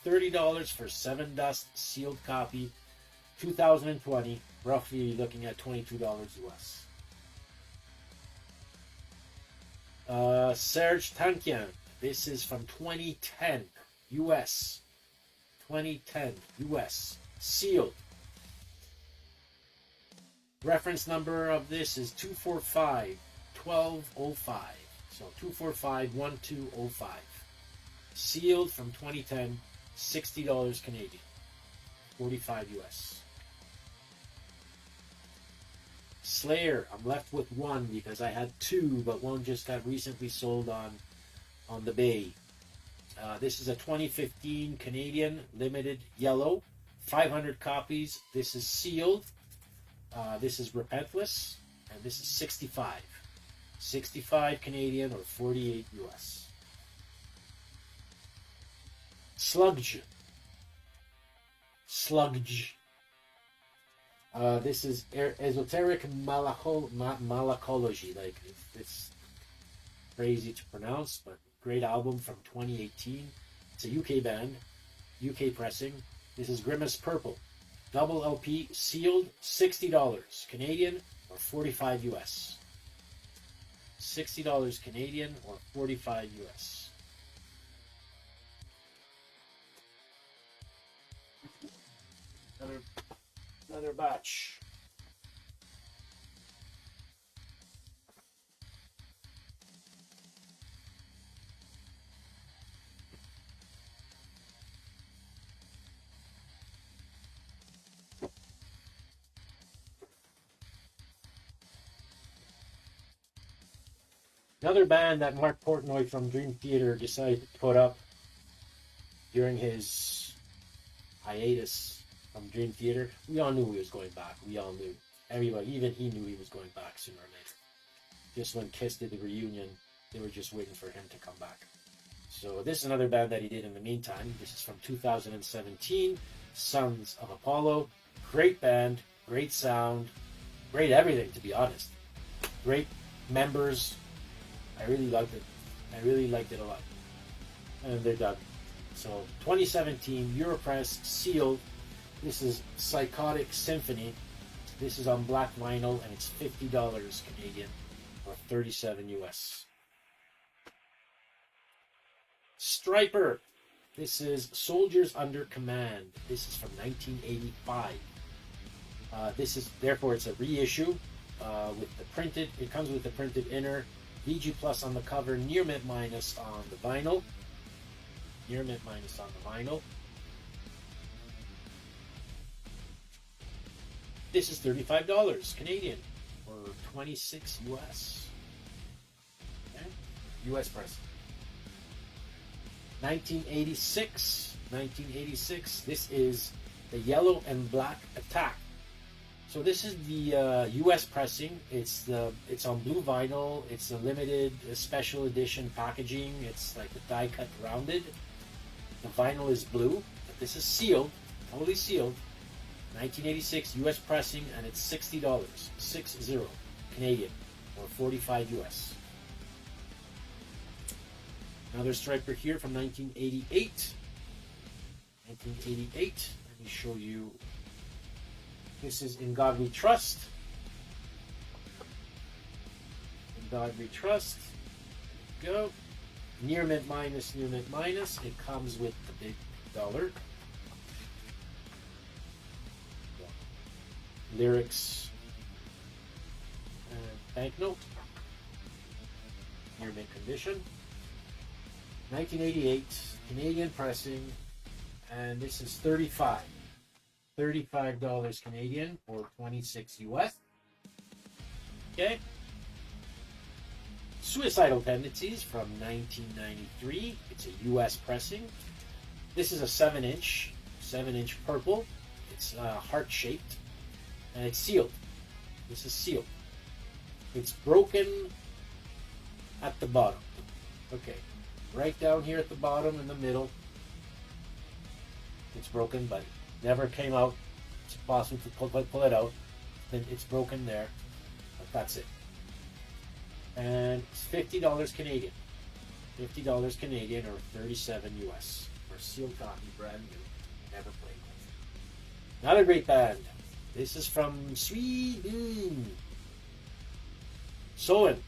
S1: $30 for Seven Dust sealed copy, 2020. Roughly looking at $22 US. Serge Tankian. This is from 2010 US. 2010 US. Sealed. Reference number of this is 245-1205. So 245-1205. Sealed from 2010, $60 Canadian. 45 US. Slayer, I'm left with one because I had two, but one just got recently sold on the Bay. This is a 2015 Canadian limited yellow, 500 copies. This is sealed. This is Repentless, and this is 65. 65 Canadian, or 48 US. Sludge. This is esoteric malacology. Like, it's crazy to pronounce, but great album from 2018. It's a UK band, UK pressing. This is Grimace Purple, double LP, sealed, $60 Canadian, or 45 US. $60 Canadian, or 45 US. Another batch. Another band that Mark Portnoy from Dream Theater decided to put up during his hiatus from Dream Theater. We all knew he was going back. We all knew. Everybody, even he knew he was going back sooner or later. Just when Kiss did the reunion, they were just waiting for him to come back. So this is another band that he did in the meantime. This is from 2017, Sons of Apollo. Great band, great sound, great everything, to be honest. Great members. I really liked it. I really liked it a lot. And they're done. So 2017 Europress sealed. This is Psychotic Symphony. This is on black vinyl, and it's $50 Canadian, or 37 US. Striper. This is Soldiers Under Command. This is from 1985. This is, therefore, it's a reissue with the printed. It comes with the printed inner. VG Plus on the cover, near mint minus on the vinyl. Near mint minus on the vinyl. This is $35 Canadian, or 26 US. Okay? US price. 1986. This is the Yellow and Black Attack. So this is the US pressing. It's on blue vinyl. It's a limited special edition packaging. It's like the die cut rounded. The vinyl is blue, but this is sealed, totally sealed. 1986 US pressing, and it's $60, 60 Canadian, or 45 US. Another striper here from 1988. 1988. Let me show you. This is In God We Trust. In God We Trust. There we go. near mint minus, near mint minus. It comes with the big dollar. Lyrics and banknote. Near mint condition. 1988 Canadian pressing, and this is $35 Canadian or 26 US. Okay. Suicidal Tendencies from 1993. It's a US pressing. This is a 7-inch purple. It's heart shaped and it's sealed. This is sealed. It's broken at the bottom. Okay. Right down here at the bottom in the middle. It's broken, but never came out. It's possible to pull it out. Then it's broken there. But that's it. And it's $50 Canadian. $50 Canadian or 37 US. For sealed copy, brand new. Never played with. Not a great band. This is from Sweden. Soen,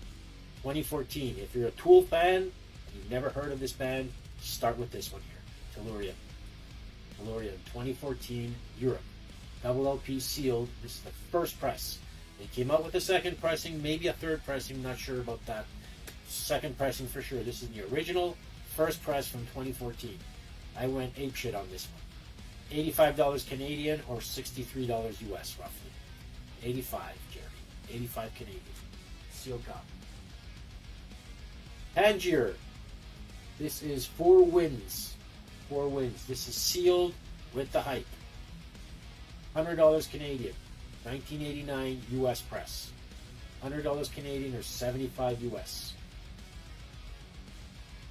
S1: 2014. If you're a Tool fan, you've never heard of this band, start with this one here. Tellurium. Tellurium, 2014, Europe. Double LP sealed. This is the first press. They came out with a second pressing, maybe a third pressing, not sure about that. Second pressing for sure. This is the original first press from 2014. I went apeshit on this one. $85 Canadian or $63 US roughly. 85, Jerry. 85 Canadian. Sealed copy. Tangier. This is 4 Winds. 4 Winds. This is sealed with the hype. $100 Canadian. 1989 US press. $100 Canadian or 75 US.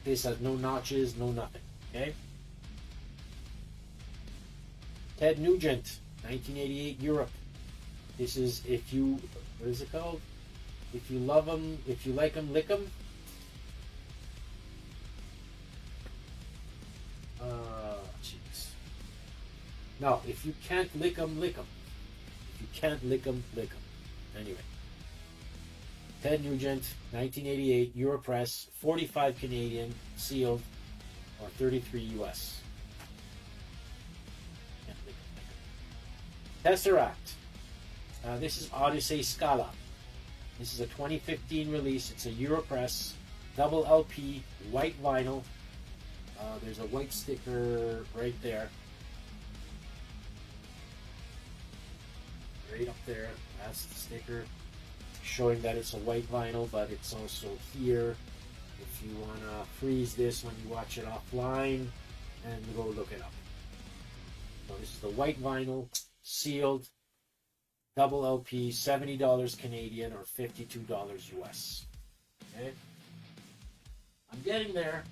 S1: This has no notches, no nothing. Okay? Ted Nugent, 1988 Europe. This is if you, what is it called? If you love them, if you like them, lick them. Jeez. No, if you can't lick them, lick them. If you can't lick them, lick them. Anyway. Ted Nugent, 1988 Europress, 45 Canadian, sealed, or 33 US. Tesseract. This is Odyssey Scala. This is a 2015 release. It's a Europress, double LP, white vinyl. There's a white sticker right there. Right up there. That's the sticker showing that it's a white vinyl, but it's also here if you want to freeze this when you watch it offline and go look it up. So this is the white vinyl, sealed, double LP, $70 Canadian or $52 US. Okay? I'm getting there.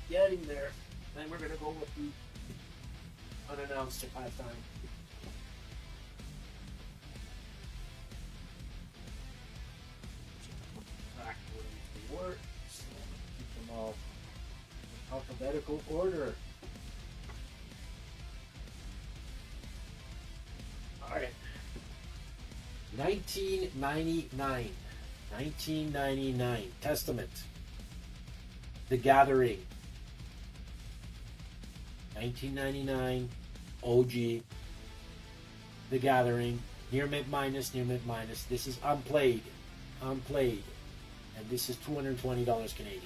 S1: Getting there. Then we're going to go with the unannounced at halftime. Back where they were. So keep them all in alphabetical order. Alright. 1999. 1999. Testament. The Gathering. 1999. OG. The Gathering. Near mint minus, near mint minus. This is unplayed. Unplayed. And this is $220 Canadian.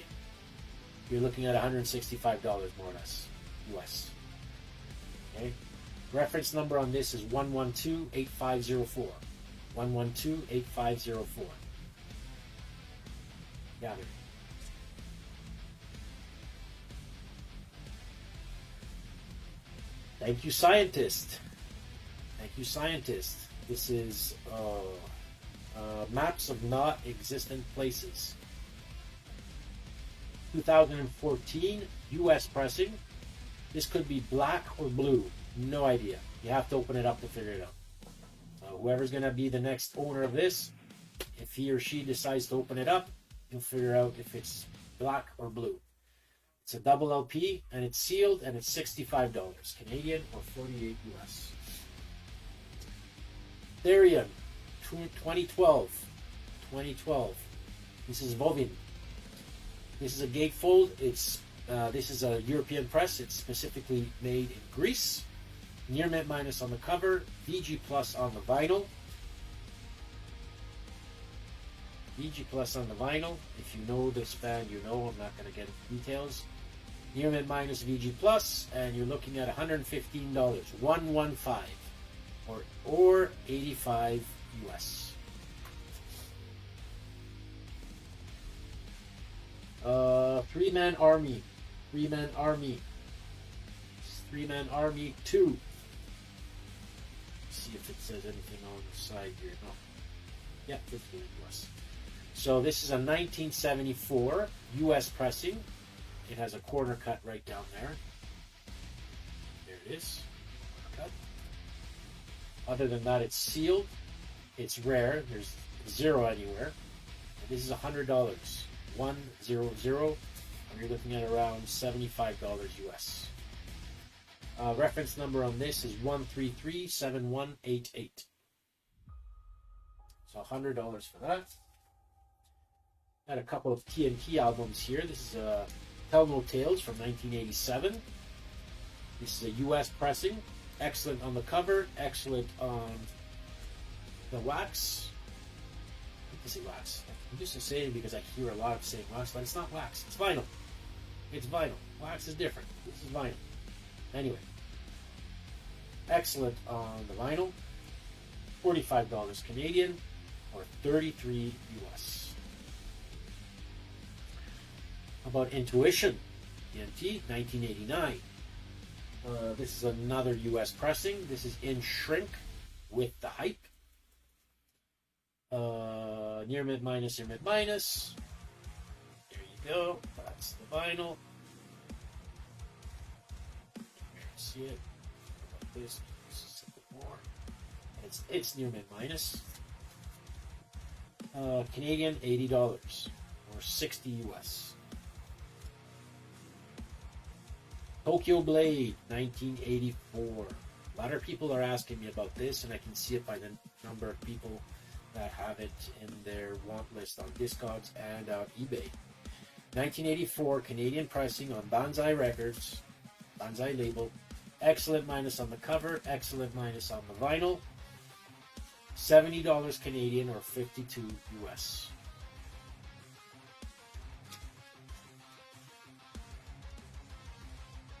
S1: You're looking at $165 more or less. US. Okay? Reference number on this is 112-8504. 112-8504. Gathering. Thank you, scientist. Thank you, scientist. This is maps of not existent places. 2014 US pressing. This could be black or blue. No idea. You have to open it up to figure it out. Whoever's going to be the next owner of this, if he or she decides to open it up, you'll figure out if it's black or blue. It's a double LP and it's sealed and it's $65 Canadian or 48 US. Therion, 2012. 2012. This is Vovin. This is a gatefold. This is a European press. It's specifically made in Greece. Near mint minus on the cover. VG plus on the vinyl. VG plus on the vinyl. If you know this band, you know. I'm not going to get details. Near mint minus VG plus, and you're looking at $115, 115, or 85 US. Three-man army, three-man army 2. Let's see if it says anything on the side here. No. Yeah, 15 US. So this is a 1974 US pressing. It has a corner cut right down there. There it is. Cut. Other than that, it's sealed. It's rare. There's zero anywhere. And this is $100. 100. And you're looking at around $75 US. Reference number on this is 1337188. So $100 for that. Got a couple of TNT albums here. This is Tell No Tales from 1987. This is a US pressing. Excellent on the cover. Excellent on the wax. I say wax. I'm just saying because I hear a lot of saying wax, but it's not wax. It's vinyl. It's vinyl. Wax is different. This is vinyl. Anyway. Excellent on the vinyl. $45 Canadian or 33 US. How about Intuition? TNT, 1989. This is another US pressing. This is in shrink with the hype. Near mid minus, near mid minus. There you go. That's the vinyl. See it? How about this? This is a bit more. It's near mid minus. Canadian, $80 or 60 US. Tokyo Blade, 1984. A lot of people are asking me about this, and I can see it by the number of people that have it in their want list on Discogs and on eBay. 1984 Canadian pricing on Banzai Records, Banzai label. Excellent minus on the cover, excellent minus on the vinyl. $70 Canadian or 52 US.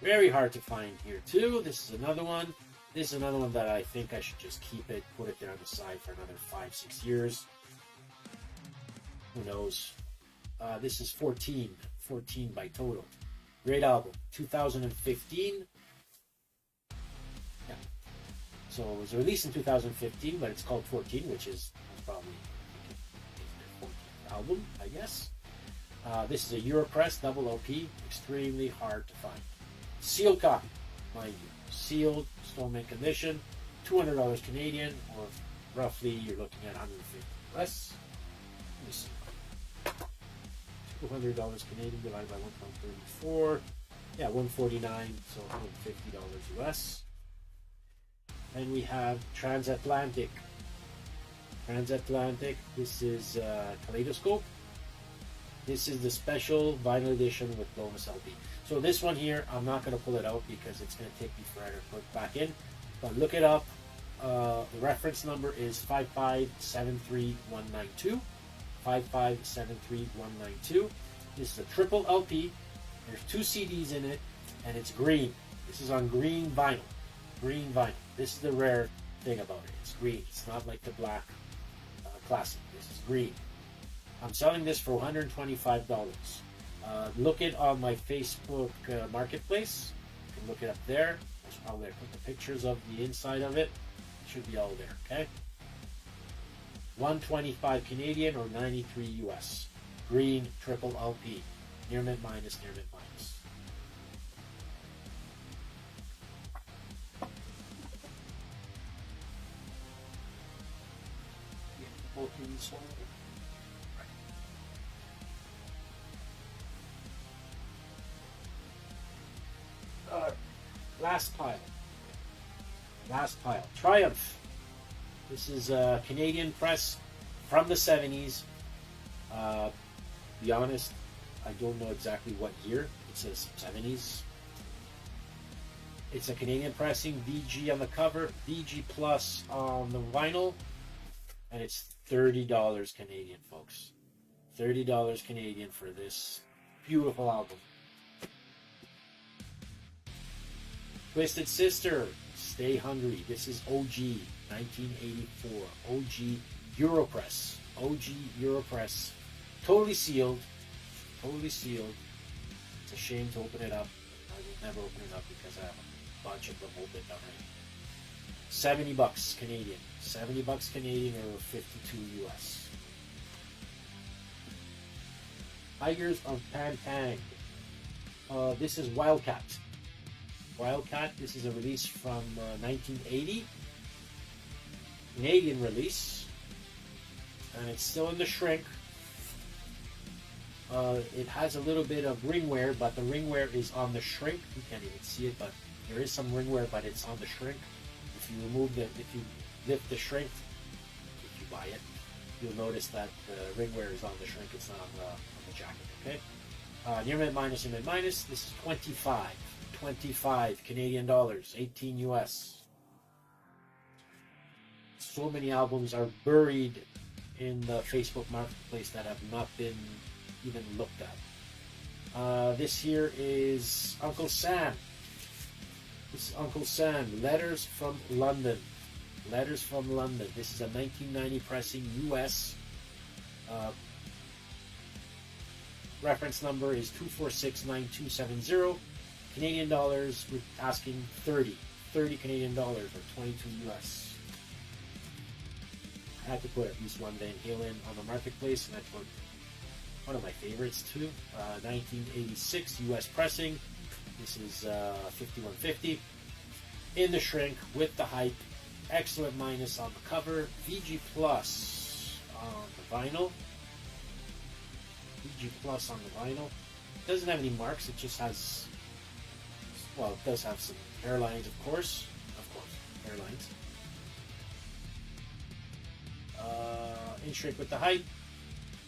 S1: Very hard to find here too. This is another one. This is another one that I think I should just keep it, put it there on the side for another 5-6 years. Who knows? This is 14 by Total. Great album. 2015. Yeah. So it was released in 2015, but it's called 14, which is probably their 14th album, I guess. This is a Europress double LP. Extremely hard to find. Sealed copy, mind you. Sealed, still mint condition. $200 Canadian, or roughly you're looking at $150 less. Let me see. $200 Canadian divided by 1.34. Yeah, $149, so $150 US. And we have Transatlantic. Transatlantic, this is Kaleidoscope. This is the special vinyl edition with bonus LP. So this one here, I'm not going to pull it out because it's going to take me forever to put it back in. But look it up. The reference number is 5573192. 5573192. This is a triple LP. There's 2 CDs in it, and it's green. This is on green vinyl. Green vinyl. This is the rare thing about it. It's green. It's not like the black classic. This is green. I'm selling this for $125. Look it on my Facebook marketplace. You can look it up there. I'll put the pictures of the inside of it. It should be all there, okay? $125 Canadian or 93 US. Green triple LP. Near mint minus, near mint minus. Last pile. Triumph. This is a Canadian press from the 70s. Be honest, I don't know exactly what year. It says 70s. It's a Canadian pressing, VG on the cover, VG Plus on the vinyl, and it's $30 Canadian, folks. $30 Canadian for this beautiful album. Twisted Sister, Stay Hungry. This is OG 1984. OG Europress. OG Europress. Totally sealed. Totally sealed. It's a shame to open it up. I will never open it up because I have a bunch of them opened already. $70 Canadian. $70 Canadian or 52 US. Tigers of Pantang. This is Wildcat. Wildcat. This is a release from 1980. Canadian release. And it's still in the shrink. It has a little bit of ring wear, but the ring wear is on the shrink. You can't even see it, but there is some ring wear, but it's on the shrink. If you lift the shrink, if you buy it, you'll notice that the ring wear is on the shrink. It's not on the jacket. Okay. Near mid minus, near mid minus. This is 25 Canadian dollars, 18 US. So many albums are buried in the Facebook marketplace that have not been even looked at. This here is Uncle Sam. This is Uncle Sam. Letters from London. Letters from London. This is a 1990 pressing US. Reference number is 2469270. Canadian dollars, we're asking 30 Canadian dollars or 22 US. I had to put at least one Van Halen on the marketplace, and I put one of my favorites too. 1986 US pressing. This is 5150 in the shrink with the hype. Excellent minus on the cover. VG Plus on the vinyl. VG Plus on the vinyl. It doesn't have any marks. It just has, well, it does have some hairlines, of course. Hairlines. In shrink with the hype.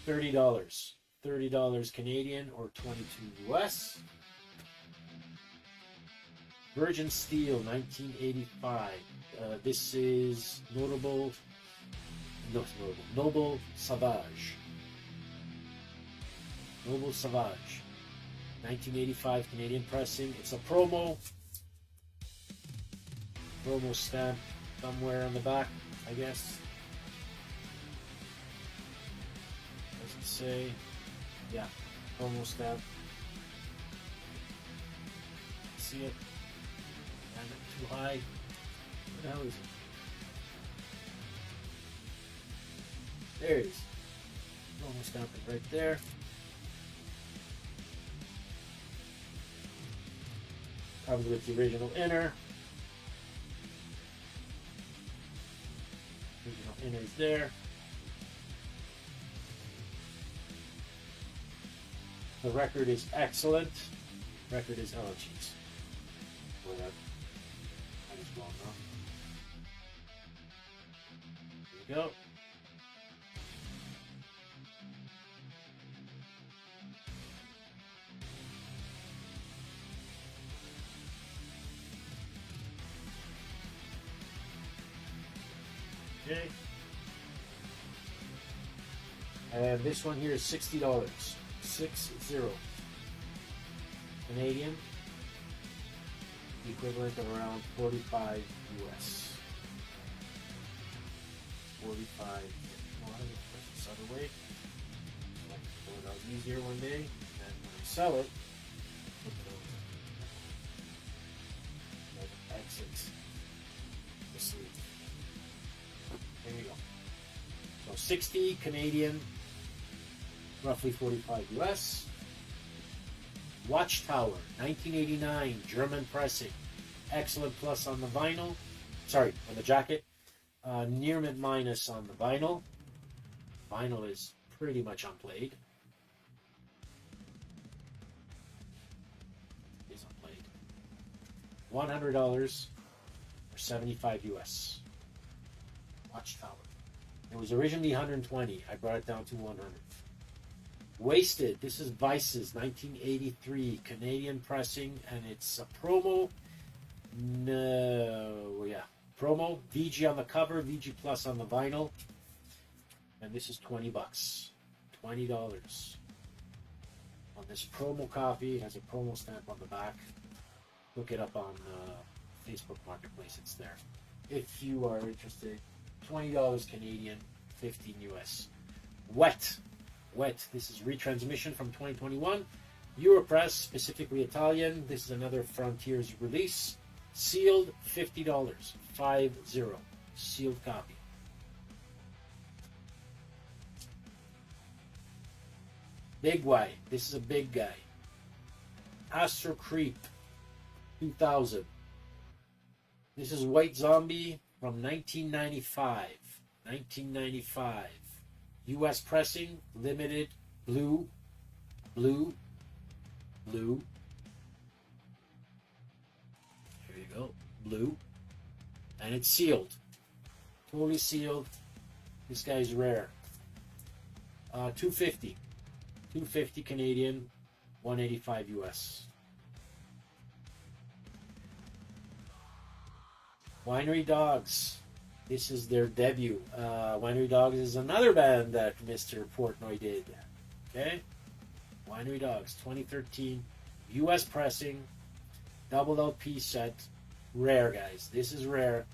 S1: $30. $30 Canadian or 22 US. Virgin Steel, 1985. This is Noble Savage. Noble Savage. 1985 Canadian pressing. It's a promo. Promo stamp somewhere on the back, I guess. Does it say? Yeah, promo stamp. See it? And too high. What the hell is it? There it is. Promo stamp it right there. Comes with the original inner. Original inner is there. The record is excellent. Record is, oh jeez. Well, that might as well now. Here we go. Okay. And this one here is $60. 60 Canadian, the equivalent of around 45 US. 45. Well, I'm going to push this other way. So I can pull it out easier one day, and when I sell it, look at those exits. The sleeve. There you go. So 60 Canadian. Roughly 45 US. Watchtower, 1989, German pressing. Excellent plus on the vinyl. Sorry, on the jacket. Near mint minus on the vinyl. Vinyl is pretty much unplayed. Is unplayed. $100 or 75 US. Watchtower. It was originally 120. I brought it down to 100. Wasted. This is Vice's 1983 Canadian pressing, and it's a promo. No, yeah, promo. VG on the cover, VG Plus on the vinyl, and this is $20. $20 on this promo copy. It has a promo stamp on the back. Look it up on Facebook Marketplace. It's there. If you are interested, $20 Canadian, 15 US. Wet. This is retransmission from 2021. Europress, specifically Italian. This is another Frontiers release. Sealed, $50. 50. Sealed copy. Big Y. This is a big guy. Astro Creep, 2000. This is White Zombie from 1995. 1995. U.S. pressing, limited, blue. Here you go, blue. And it's sealed. Totally sealed. This guy's rare. 250. 250 Canadian, 185 US. Winery Dogs. This is their debut. Winery Dogs is another band that Mr. Portnoy did. Okay? Winery Dogs, 2013. US pressing. Double LP set. Rare, guys. This is rare.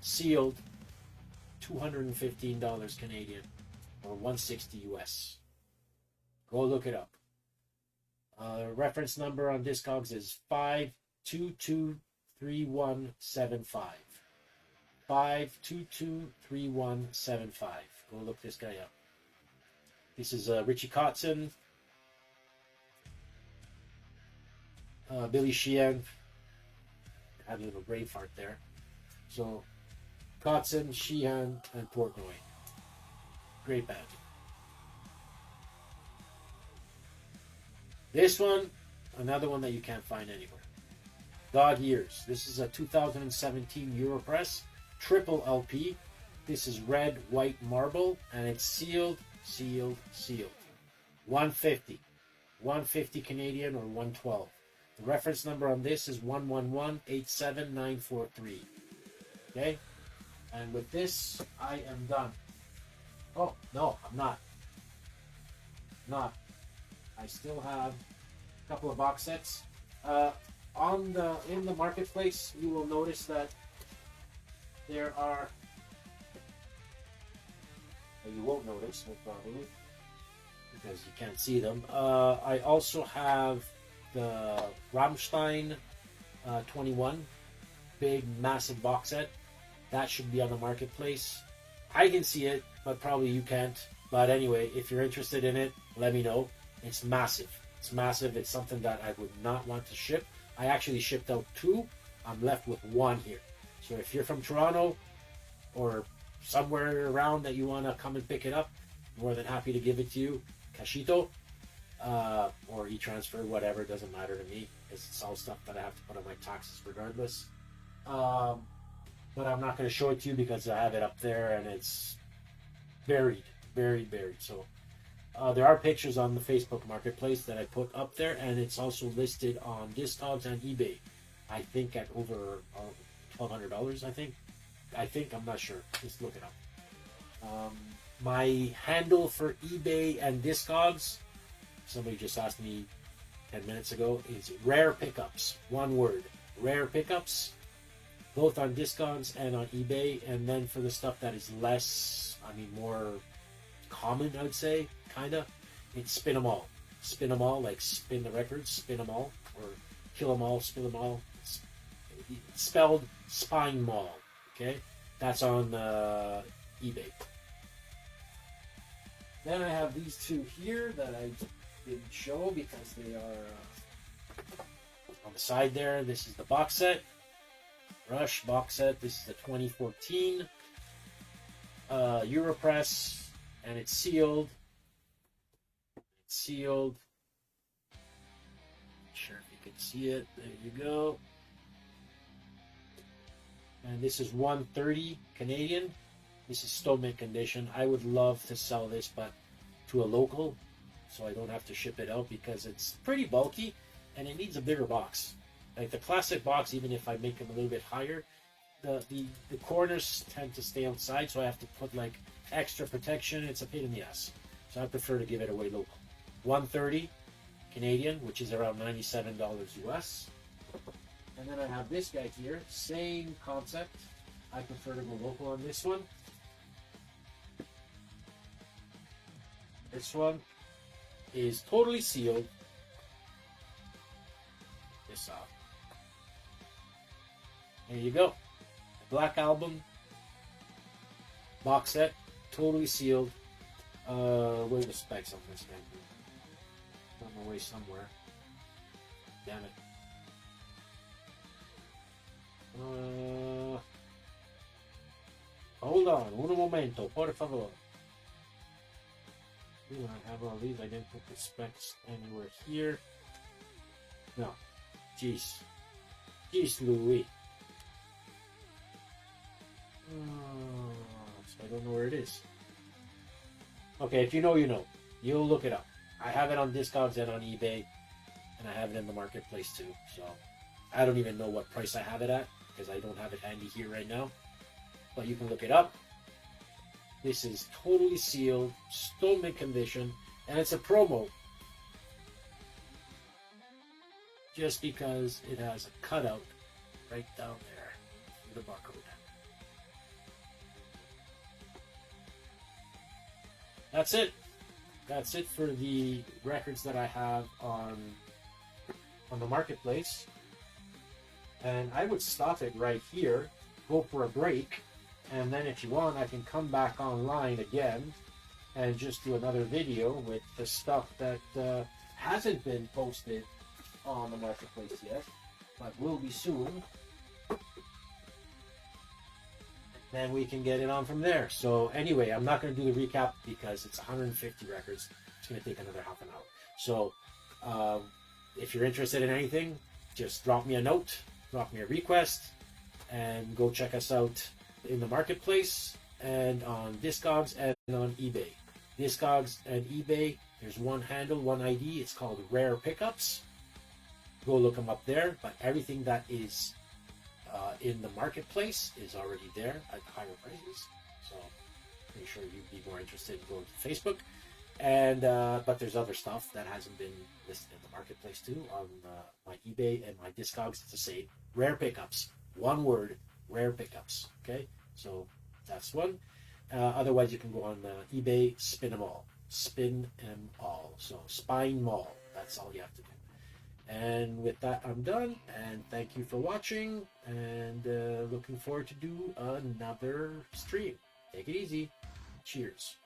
S1: Sealed. $215 Canadian. Or 160 US. Go look it up. Reference number on Discogs is 5223175. 5223175. Go look this guy up. This is Richie Kotzen, Billy Sheehan. Having a little brain fart there. So, Kotzen, Sheehan, and Portnoy. Great band. This one, another one that you can't find anywhere. Dog Years. This is a 2017 Europress triple LP. This is red, white marble, and it's sealed. 150. 150 Canadian or 112. The reference number on this is 11187943. Okay? And with this, I am done. Oh, no, I'm not. I still have a couple of box sets. In the marketplace, you will notice that there are. You won't notice, most probably, because you can't see them. I also have the Rammstein 21 big, massive box set. That should be on the marketplace. I can see it, but probably you can't. But anyway, if you're interested in it, let me know. It's massive. It's massive. It's something that I would not want to ship. I actually shipped out 2. I'm left with 1 here. So if you're from Toronto or somewhere around that you want to come and pick it up, more than happy to give it to you. Cashito or e-transfer, whatever. It doesn't matter to me because it's all stuff that I have to put on my taxes regardless. But I'm not going to show it to you because I have it up there and it's buried. So there are pictures on the Facebook Marketplace that I put up there, and it's also listed on Discogs and eBay. I think at over $1,200. I think I'm not sure. Just look it up. My handle for eBay and Discogs, somebody just asked me 10 minutes ago, is Rare Pickups. One word, Rare Pickups. Both on Discogs and on eBay. And then for the stuff that is more common, I would say, kind of, it's Spin 'em All. Spin 'em All, like spin the records, spin 'em all, or kill 'em all, spin 'em all. It's spelled Spine Mall. Okay, that's on eBay. Then I have these 2 here that I didn't show because they are on the side there. This is the box set. Rush box set. This is the 2014 Europress, and it's sealed. Not sure if you can see it. There you go. And this is 130 Canadian. This is still mint condition. I would love to sell this, but to a local. so I don't have to ship it out because it's pretty bulky and it needs a bigger box. Like the classic box, even if I make them a little bit higher, the corners tend to stay outside, so I have to put like extra protection. It's a pain in the ass. So I prefer to give it away local. 130 Canadian, which is around $97 US. And then I have this guy here, same concept. I prefer to go local on this one. This one is totally sealed. This off. There you go. Black Album box set, totally sealed. Where are the specs on this thing? On my way somewhere. Damn it. Hold on, un momento, por favor. Do I have all these? I didn't put the specs anywhere here. No. Jeez. Jeez Louis. So I don't know where it is. Okay, if you know, you know. You'll look it up. I have it on Discogs and on eBay, and I have it in the marketplace too. So I don't even know what price I have it at because I don't have it handy here right now. But you can look it up. This is totally sealed, still mint condition, and it's a promo. Just because it has a cutout right down there for the barcode. That's it. That's it for the records that I have on the marketplace. And I would stop it right here, go for a break, and then if you want, I can come back online again and just do another video with the stuff that hasn't been posted on the marketplace yet, but will be soon. Then we can get it on from there. So anyway, I'm not going to do the recap because it's 150 records. It's going to take another half an hour. So if you're interested in anything, just drop me a note, drop me a request, and go check us out in the marketplace and on Discogs and on eBay. Discogs and eBay, there's one handle, one ID. It's called Rare Pickups. Go look them up there. But everything that is in the marketplace is already there at higher prices. So pretty sure you'd be more interested in going to Facebook. And but there's other stuff that hasn't been listed in the marketplace too on my eBay and my Discogs. It's the same. Rare Pickups. One word. Rare Pickups. Okay, so that's one. Otherwise, you can go on eBay. Spin 'em all. Spin 'em all. So Spine Mall. That's all you have to do. And with that, I'm done. And thank you for watching. And looking forward to do another stream. Take it easy. Cheers.